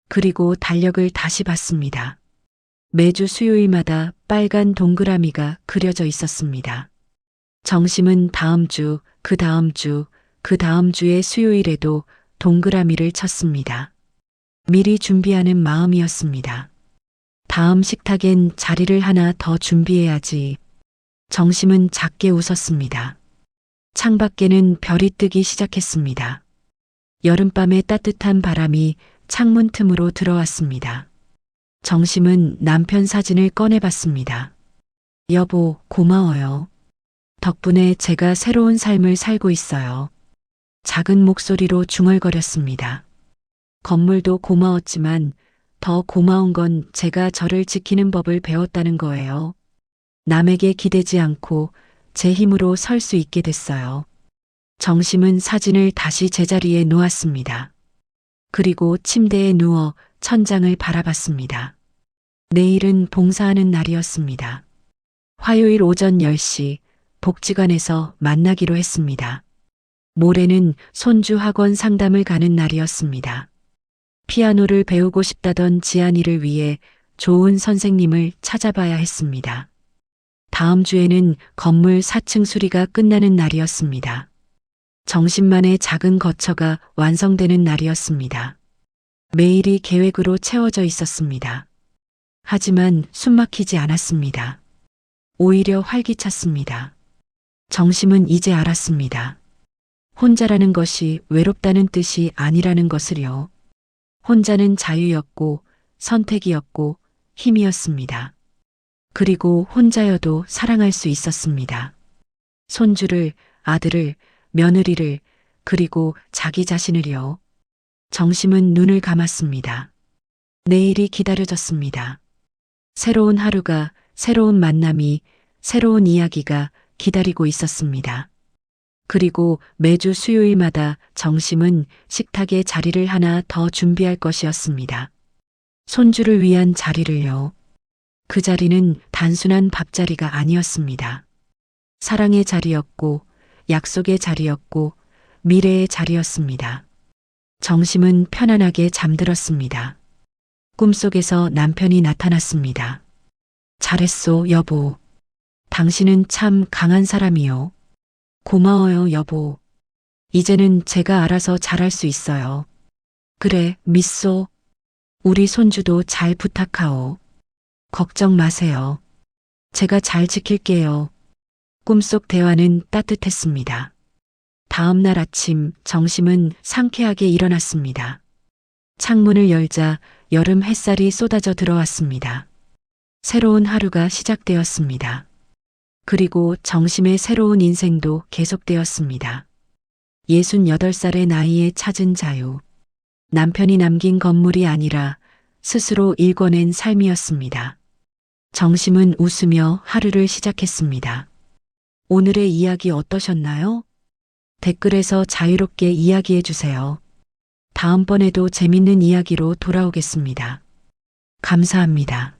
그리고 달력을 다시 봤습니다. 매주 수요일마다 빨간 동그라미가 그려져 있었습니다. 정심은 다음 주, 그 다음 주, 그 다음 주의 수요일에도 동그라미를 쳤습니다. 미리 준비하는 마음이었습니다. 다음 식탁엔 자리를 하나 더 준비해야지. 정심은 작게 웃었습니다. 창밖에는 별이 뜨기 시작했습니다. 여름밤의 따뜻한 바람이 창문 틈으로 들어왔습니다. 정심은 남편 사진을 꺼내봤습니다. 여보, 고마워요. 덕분에 제가 새로운 삶을 살고 있어요. 작은 목소리로 중얼거렸습니다. 건물도 고마웠지만 더 고마운 건 제가 저를 지키는 법을 배웠다는 거예요. 남에게 기대지 않고 제 힘으로 설 수 있게 됐어요. 정심은 사진을 다시 제자리에 놓았습니다. 그리고 침대에 누워 천장을 바라봤습니다. 내일은 봉사하는 날이었습니다. 화요일 오전 10시 복지관에서 만나기로 했습니다. 모레는 손주 학원 상담을 가는 날이었습니다. 피아노를 배우고 싶다던 지안이를 위해 좋은 선생님을 찾아봐야 했습니다. 다음 주에는 건물 4층 수리가 끝나는 날이었습니다. 정심만의 작은 거처가 완성되는 날이었습니다. 매일이 계획으로 채워져 있었습니다. 하지만 숨막히지 않았습니다. 오히려 활기찼습니다. 정심은 이제 알았습니다. 혼자라는 것이 외롭다는 뜻이 아니라는 것을요. 혼자는 자유였고 선택이었고 힘이었습니다. 그리고 혼자여도 사랑할 수 있었습니다. 손주를, 아들을, 며느리를, 그리고 자기 자신을요. 정심은 눈을 감았습니다. 내일이 기다려졌습니다. 새로운 하루가, 새로운 만남이, 새로운 이야기가 기다리고 있었습니다. 그리고 매주 수요일마다 정심은 식탁에 자리를 하나 더 준비할 것이었습니다. 손주를 위한 자리를요. 그 자리는 단순한 밥자리가 아니었습니다. 사랑의 자리였고, 약속의 자리였고, 미래의 자리였습니다. 정심은 편안하게 잠들었습니다. 꿈속에서 남편이 나타났습니다. 잘했소, 여보. 당신은 참 강한 사람이요. 고마워요, 여보. 이제는 제가 알아서 잘할 수 있어요. 그래, 믿소. 우리 손주도 잘 부탁하오. 걱정 마세요. 제가 잘 지킬게요. 꿈속 대화는 따뜻했습니다. 다음 날 아침 정심은 상쾌하게 일어났습니다. 창문을 열자 여름 햇살이 쏟아져 들어왔습니다. 새로운 하루가 시작되었습니다. 그리고 정심의 새로운 인생도 계속되었습니다. 68살의 나이에 찾은 자유. 남편이 남긴 건물이 아니라 스스로 일궈낸 삶이었습니다. 정심은 웃으며 하루를 시작했습니다. 오늘의 이야기 어떠셨나요? 댓글에서 자유롭게 이야기해 주세요. 다음번에도 재밌는 이야기로 돌아오겠습니다. 감사합니다.